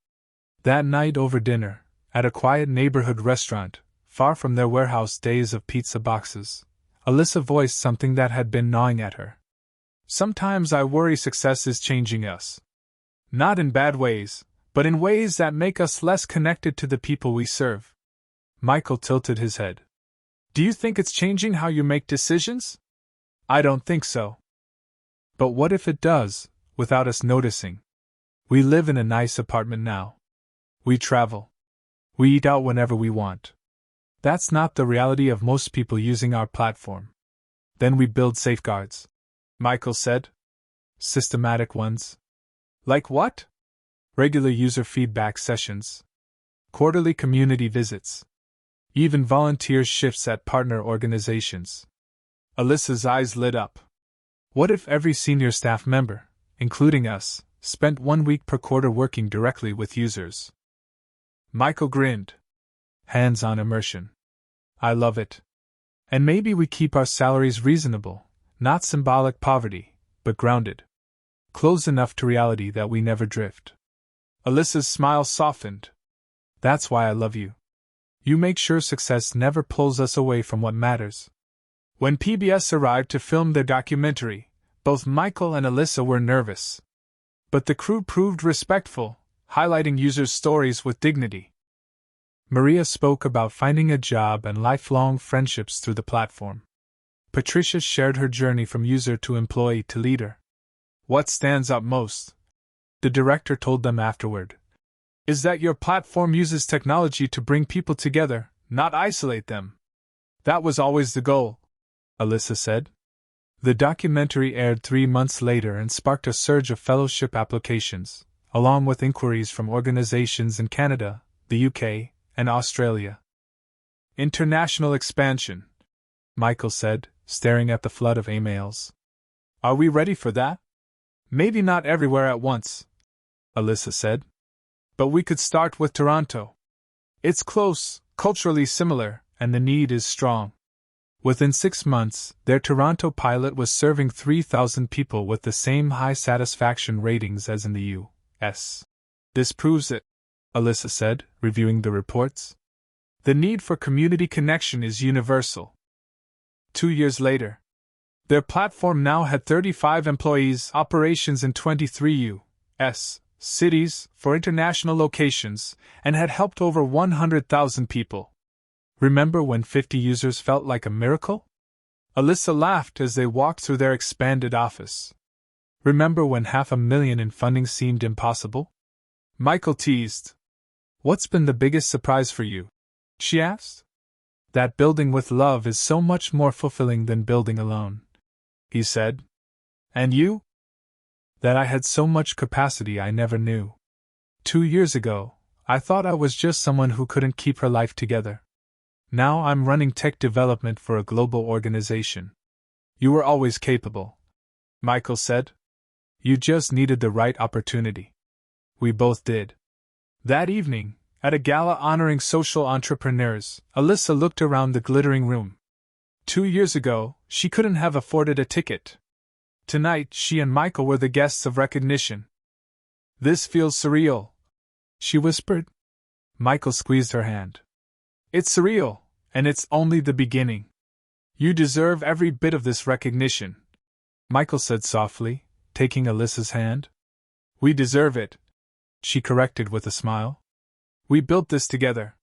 That night over dinner, at a quiet neighborhood restaurant, far from their warehouse days of pizza boxes, Alyssa voiced something that had been gnawing at her. Sometimes I worry success is changing us. Not in bad ways, but in ways that make us less connected to the people we serve. Michael tilted his head. Do you think it's changing how you make decisions? I don't think so. But what if it does, without us noticing? We live in a nice apartment now. We travel. We eat out whenever we want. That's not the reality of most people using our platform. Then we build safeguards, Michael said. Systematic ones. Like what? Regular user feedback sessions. Quarterly community visits. Even volunteer shifts at partner organizations. Alyssa's eyes lit up. What if every senior staff member, including us, spent 1 week per quarter working directly with users? Michael grinned. Hands-on immersion. I love it. And maybe we keep our salaries reasonable, not symbolic poverty, but grounded. Close enough to reality that we never drift. Alyssa's smile softened. That's why I love you. You make sure success never pulls us away from what matters. When PBS arrived to film their documentary, both Michael and Alyssa were nervous. But the crew proved respectful, highlighting users' stories with dignity. Maria spoke about finding a job and lifelong friendships through the platform. Patricia shared her journey from user to employee to leader. What stands out most? The director told them afterward. Is that your platform uses technology to bring people together, not isolate them. That was always the goal, Alyssa said. The documentary aired 3 months later and sparked a surge of fellowship applications, along with inquiries from organizations in Canada, the UK, and Australia. International expansion, Michael said, staring at the flood of emails. Are we ready for that? Maybe not everywhere at once, Alyssa said. But we could start with Toronto. It's close, culturally similar, and the need is strong. Within 6 months, their Toronto pilot was serving 3,000 people with the same high satisfaction ratings as in the U.S. This proves it, Alyssa said, reviewing the reports. The need for community connection is universal. 2 years later, their platform now had 35 employees, operations in 23 U.S. cities for international locations, and had helped over 100,000 people. Remember when 50 users felt like a miracle? Alyssa laughed as they walked through their expanded office. Remember when 500,000 in funding seemed impossible? Michael teased. What's been the biggest surprise for you? She asked. That building with love is so much more fulfilling than building alone, he said. And you? That I had so much capacity I never knew. 2 years ago, I thought I was just someone who couldn't keep her life together. Now I'm running tech development for a global organization. You were always capable, Michael said. You just needed the right opportunity. We both did. That evening, at a gala honoring social entrepreneurs, Alyssa looked around the glittering room. 2 years ago, she couldn't have afforded a ticket. Tonight, she and Michael were the guests of recognition. This feels surreal, she whispered. Michael squeezed her hand. It's surreal, and it's only the beginning. You deserve every bit of this recognition, Michael said softly, taking Alyssa's hand. We deserve it, she corrected with a smile. We built this together.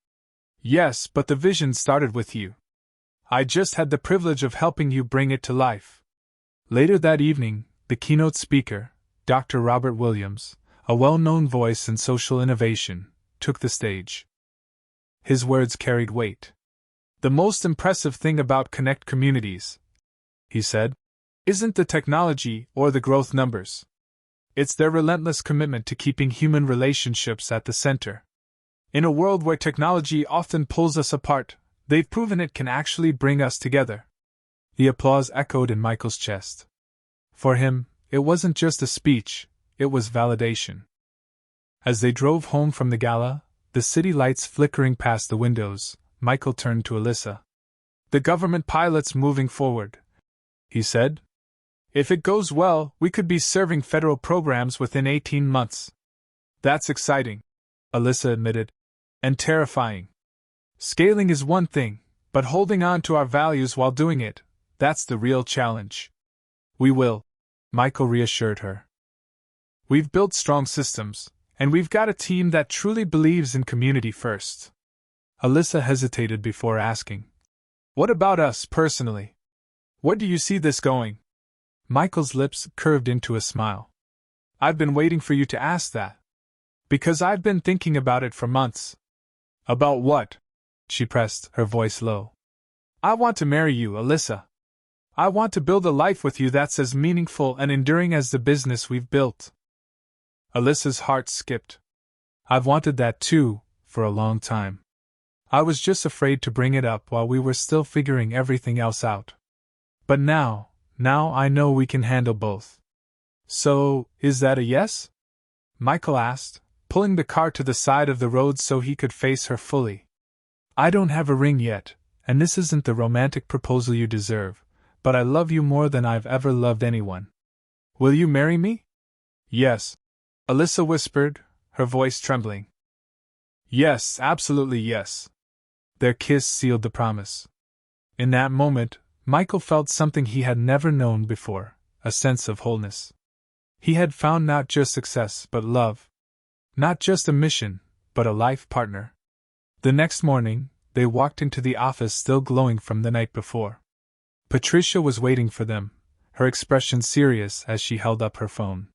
Yes, but the vision started with you. I just had the privilege of helping you bring it to life. Later that evening, the keynote speaker, Dr. Robert Williams, a well-known voice in social innovation, took the stage. His words carried weight. The most impressive thing about Connect communities, he said, isn't the technology or the growth numbers. It's their relentless commitment to keeping human relationships at the center. In a world where technology often pulls us apart, they've proven it can actually bring us together. The applause echoed in Michael's chest. For him, it wasn't just a speech, it was validation. As they drove home from the gala, the city lights flickering past the windows, Michael turned to Alyssa. The government pilot's moving forward, he said. If it goes well, we could be serving federal programs within 18 months. That's exciting, Alyssa admitted. And terrifying. Scaling is one thing, but holding on to our values while doing it, that's the real challenge. We will, Michael reassured her. We've built strong systems, and we've got a team that truly believes in community first. Alyssa hesitated before asking. What about us personally? Where do you see this going? Michael's lips curved into a smile. I've been waiting for you to ask that. Because I've been thinking about it for months. About what? She pressed, her voice low. I want to marry you, Alyssa. I want to build a life with you that's as meaningful and enduring as the business we've built. Alyssa's heart skipped. I've wanted that too, for a long time. I was just afraid to bring it up while we were still figuring everything else out. But now I know we can handle both. So, is that a yes? Michael asked, pulling the car to the side of the road so he could face her fully. I don't have a ring yet, and this isn't the romantic proposal you deserve, but I love you more than I've ever loved anyone. Will you marry me? Yes, Alyssa whispered, her voice trembling. Yes, absolutely yes. Their kiss sealed the promise. In that moment, Michael felt something he had never known before, a sense of wholeness. He had found not just success, but love. Not just a mission, but a life partner. The next morning, they walked into the office still glowing from the night before. Patricia was waiting for them, her expression serious as she held up her phone.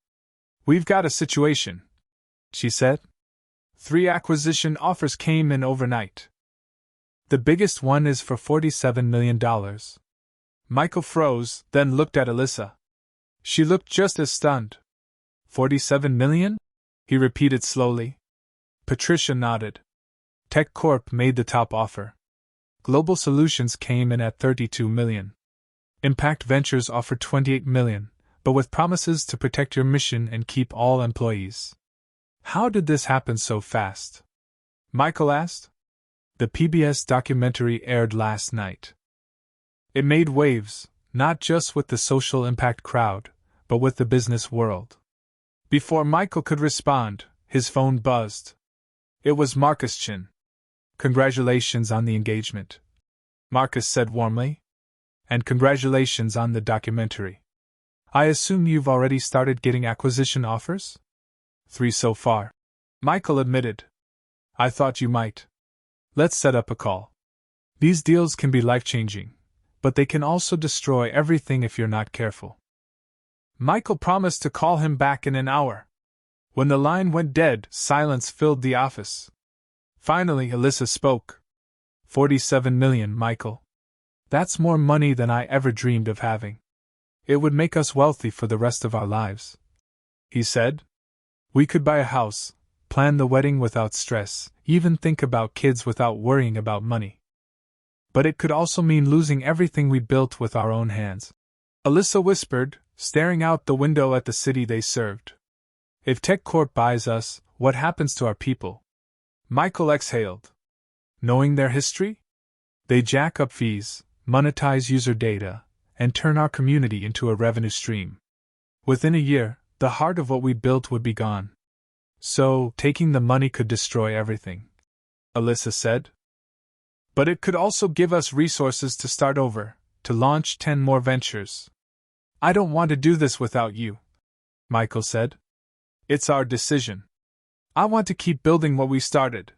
We've got a situation, she said. 3 acquisition offers came in overnight. The biggest one is for $47 million. Michael froze, then looked at Alyssa. She looked just as stunned. 47 million? He repeated slowly. Patricia nodded. Tech Corp made the top offer. Global Solutions came in at 32 million. Impact Ventures offered 28 million, but with promises to protect your mission and keep all employees. How did this happen so fast? Michael asked. The PBS documentary aired last night. It made waves, not just with the social impact crowd, but with the business world. Before Michael could respond, his phone buzzed. It was Marcus Chin. Congratulations on the engagement, Marcus said warmly. And congratulations on the documentary. I assume you've already started getting acquisition offers? 3 so far, Michael admitted. I thought you might. Let's set up a call. These deals can be life-changing, but they can also destroy everything if you're not careful. Michael promised to call him back in an hour. When the line went dead, silence filled the office. Finally, Alyssa spoke. $47 million, Michael. That's more money than I ever dreamed of having. It would make us wealthy for the rest of our lives. He said. We could buy a house, plan the wedding without stress, even think about kids without worrying about money. But it could also mean losing everything we built with our own hands. Alyssa whispered, staring out the window at the city they served. If Tech Corp buys us, what happens to our people? Michael exhaled. Knowing their history? They jack up fees, monetize user data, and turn our community into a revenue stream. Within a year, the heart of what we built would be gone. So, taking the money could destroy everything, Alyssa said. But it could also give us resources to start over, to launch 10 more ventures. I don't want to do this without you, Michael said. It's our decision. I want to keep building what we started,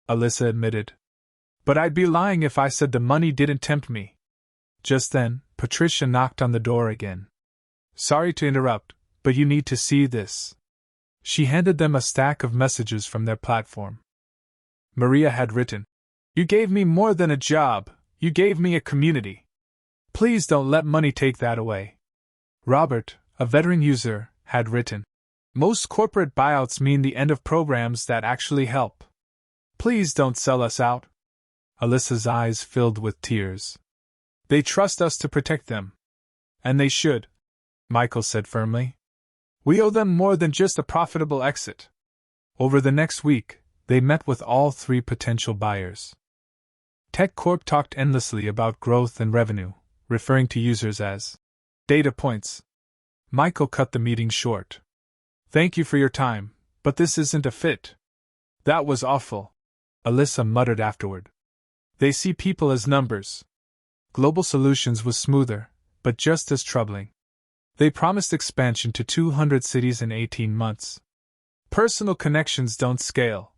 Alyssa admitted. But I'd be lying if I said the money didn't tempt me. Just then, Patricia knocked on the door again. Sorry to interrupt, but you need to see this. She handed them a stack of messages from their platform. Maria had written, You gave me more than a job, you gave me a community. Please don't let money take that away. Robert, a veteran user, had written, Most corporate buyouts mean the end of programs that actually help. Please don't sell us out. Alyssa's eyes filled with tears. They trust us to protect them. And they should, Michael said firmly. We owe them more than just a profitable exit. Over the next week, they met with all 3 potential buyers. Tech Corp talked endlessly about growth and revenue, referring to users as data points. Michael cut the meeting short. Thank you for your time, but this isn't a fit. That was awful, Alyssa muttered afterward. They see people as numbers. Global Solutions was smoother, but just as troubling. They promised expansion to 200 cities in 18 months. Personal connections don't scale,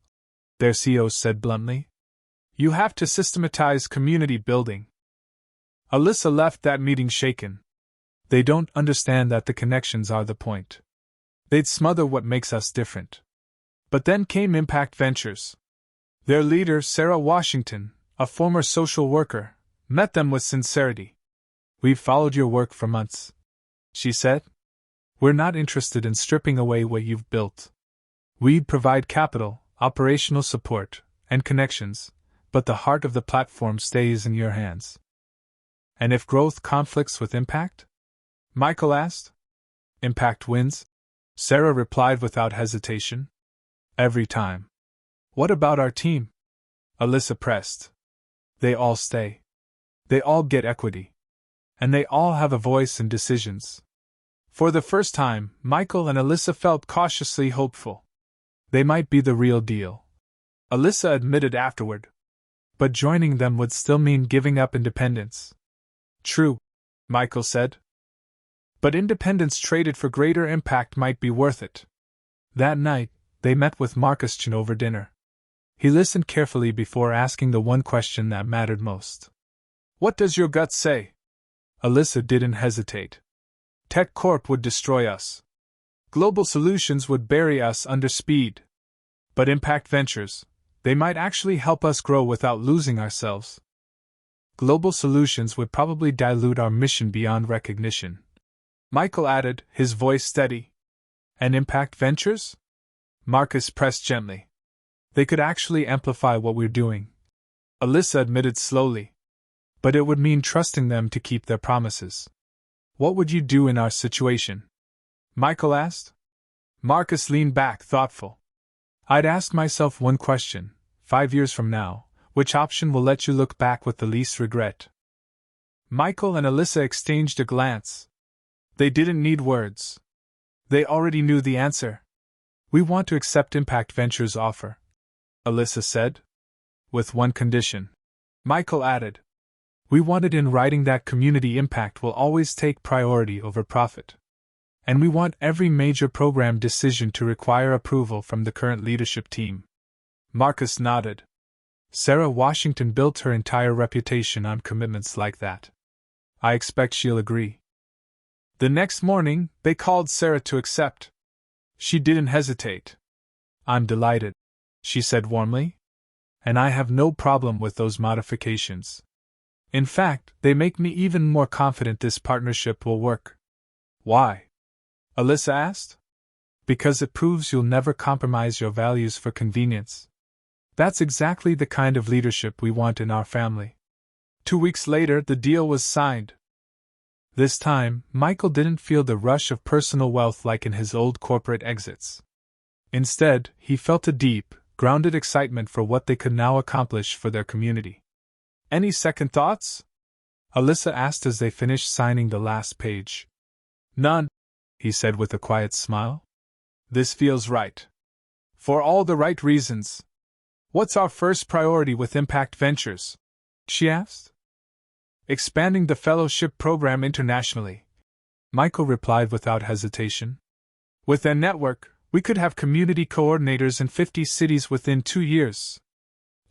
their CEO said bluntly. You have to systematize community building. Alyssa left that meeting shaken. They don't understand that the connections are the point. They'd smother what makes us different. But then came Impact Ventures. Their leader, Sarah Washington, a former social worker, met them with sincerity. We've followed your work for months, she said. We're not interested in stripping away what you've built. We'd provide capital, operational support, and connections, but the heart of the platform stays in your hands. And if growth conflicts with impact? Michael asked. Impact wins? Sarah replied without hesitation. Every time. What about our team? Alyssa pressed. They all stay. They all get equity. And they all have a voice in decisions. For the first time, Michael and Alyssa felt cautiously hopeful. They might be the real deal, Alyssa admitted afterward. But joining them would still mean giving up independence. True, Michael said. But independence traded for greater impact might be worth it. That night, they met with Marcus Chen over dinner. He listened carefully before asking the one question that mattered most. What does your gut say? Alyssa didn't hesitate. Tech Corp would destroy us. Global Solutions would bury us under speed. But Impact Ventures, they might actually help us grow without losing ourselves. Global Solutions would probably dilute our mission beyond recognition. Michael added, his voice steady. And Impact Ventures? Marcus pressed gently. They could actually amplify what we're doing. Alyssa admitted slowly. But it would mean trusting them to keep their promises. What would you do in our situation? Michael asked. Marcus leaned back, thoughtful. I'd ask myself one question, 5 years from now, which option will let you look back with the least regret? Michael and Alyssa exchanged a glance. They didn't need words. They already knew the answer. We want to accept Impact Ventures' offer, Alyssa said. With one condition, Michael added. We want it in writing that community impact will always take priority over profit. And we want every major program decision to require approval from the current leadership team. Marcus nodded. Sarah Washington built her entire reputation on commitments like that. I expect she'll agree. The next morning, they called Sarah to accept. She didn't hesitate. I'm delighted, she said warmly. and I have no problem with those modifications. In fact, they make me even more confident this partnership will work. Why? Alyssa asked. Because it proves you'll never compromise your values for convenience. That's exactly the kind of leadership we want in our family. 2 weeks later, the deal was signed. This time, Michael didn't feel the rush of personal wealth like in his old corporate exits. Instead, he felt a deep, grounded excitement for what they could now accomplish for their community. Any second thoughts? Alyssa asked as they finished signing the last page. None, he said with a quiet smile. This feels right. For all the right reasons. What's our first priority with Impact Ventures? She asked. Expanding the fellowship program internationally, Michael replied without hesitation. With their network, we could have community coordinators in 50 cities within 2 years.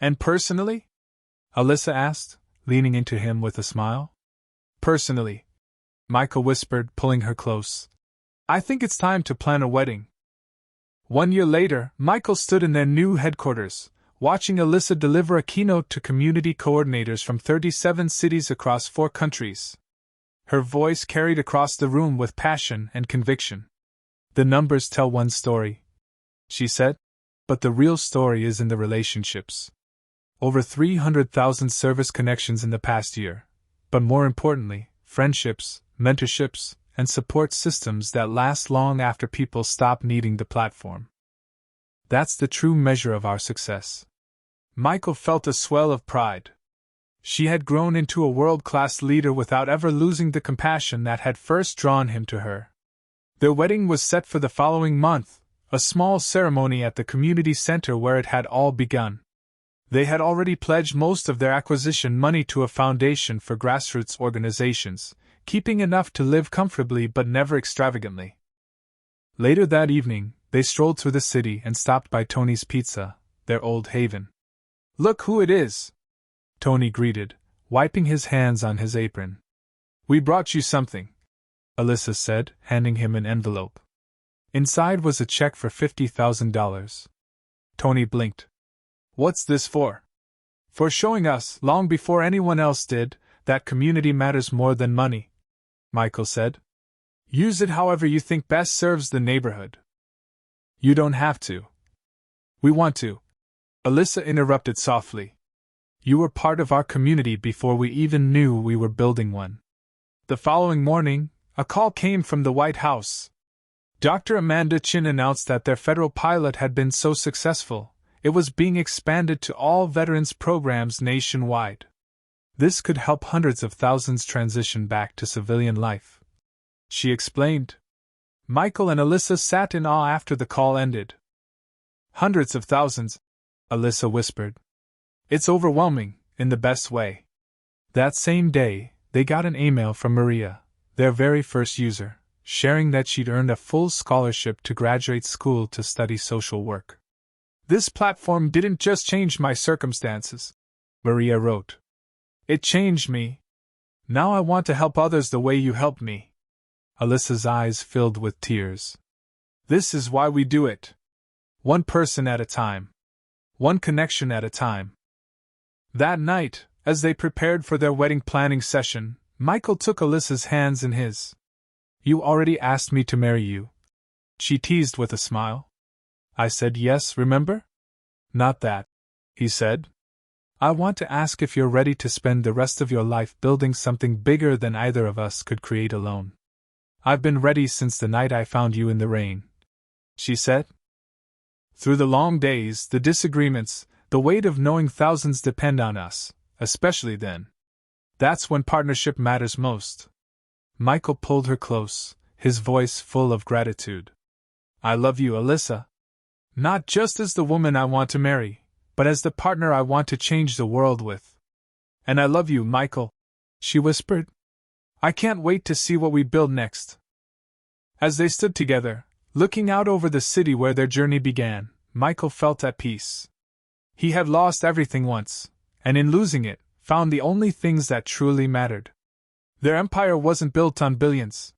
And personally? Alyssa asked, leaning into him with a smile. Personally, Michael whispered, pulling her close. I think it's time to plan a wedding. 1 year later, Michael stood in their new headquarters, watching Alyssa deliver a keynote to community coordinators from 37 cities across 4 countries. Her voice carried across the room with passion and conviction. The numbers tell one story, she said, but the real story is in the relationships. Over 300,000 service connections in the past year, but more importantly, friendships, mentorships, and support systems that last long after people stop needing the platform. That's the true measure of our success. Michael felt a swell of pride. She had grown into a world-class leader without ever losing the compassion that had first drawn him to her. Their wedding was set for the following month, a small ceremony at the community center where it had all begun. They had already pledged most of their acquisition money to a foundation for grassroots organizations, keeping enough to live comfortably but never extravagantly. Later that evening, they strolled through the city and stopped by Tony's Pizza, their old haven. Look who it is, Tony greeted, wiping his hands on his apron. We brought you something, Alyssa said, handing him an envelope. Inside was a check for $50,000. Tony blinked. What's this for? For showing us, long before anyone else did, that community matters more than money, Michael said. Use it however you think best serves the neighborhood. You don't have to. We want to, Alyssa interrupted softly. You were part of our community before we even knew we were building one. The following morning, a call came from the White House. Dr. Amanda Chin announced that their federal pilot had been so successful, it was being expanded to all veterans programs nationwide. This could help hundreds of thousands transition back to civilian life, she explained. Michael and Alyssa sat in awe after the call ended. Hundreds of thousands, Alyssa whispered. It's overwhelming, in the best way. That same day, they got an email from Maria, their very first user, sharing that she'd earned a full scholarship to graduate school to study social work. This platform didn't just change my circumstances, Maria wrote. It changed me. Now I want to help others the way you helped me. Alyssa's eyes filled with tears. This is why we do it. One person at a time. One connection at a time. That night, as they prepared for their wedding planning session, Michael took Alyssa's hands in his. You already asked me to marry you, she teased with a smile. I said yes, remember? Not that, he said. I want to ask if you're ready to spend the rest of your life building something bigger than either of us could create alone. I've been ready since the night I found you in the rain, she said. Through the long days, the disagreements, the weight of knowing thousands depend on us, especially then. That's when partnership matters most. Michael pulled her close, his voice full of gratitude. I love you, Alyssa. Not just as the woman I want to marry, but as the partner I want to change the world with. And I love you, Michael, she whispered. I can't wait to see what we build next. As they stood together, looking out over the city where their journey began, Michael felt at peace. He had lost everything once, and in losing it, found the only things that truly mattered. Their empire wasn't built on billions.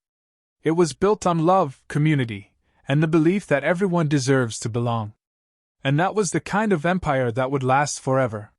It was built on love, community, and the belief that everyone deserves to belong. And that was the kind of empire that would last forever.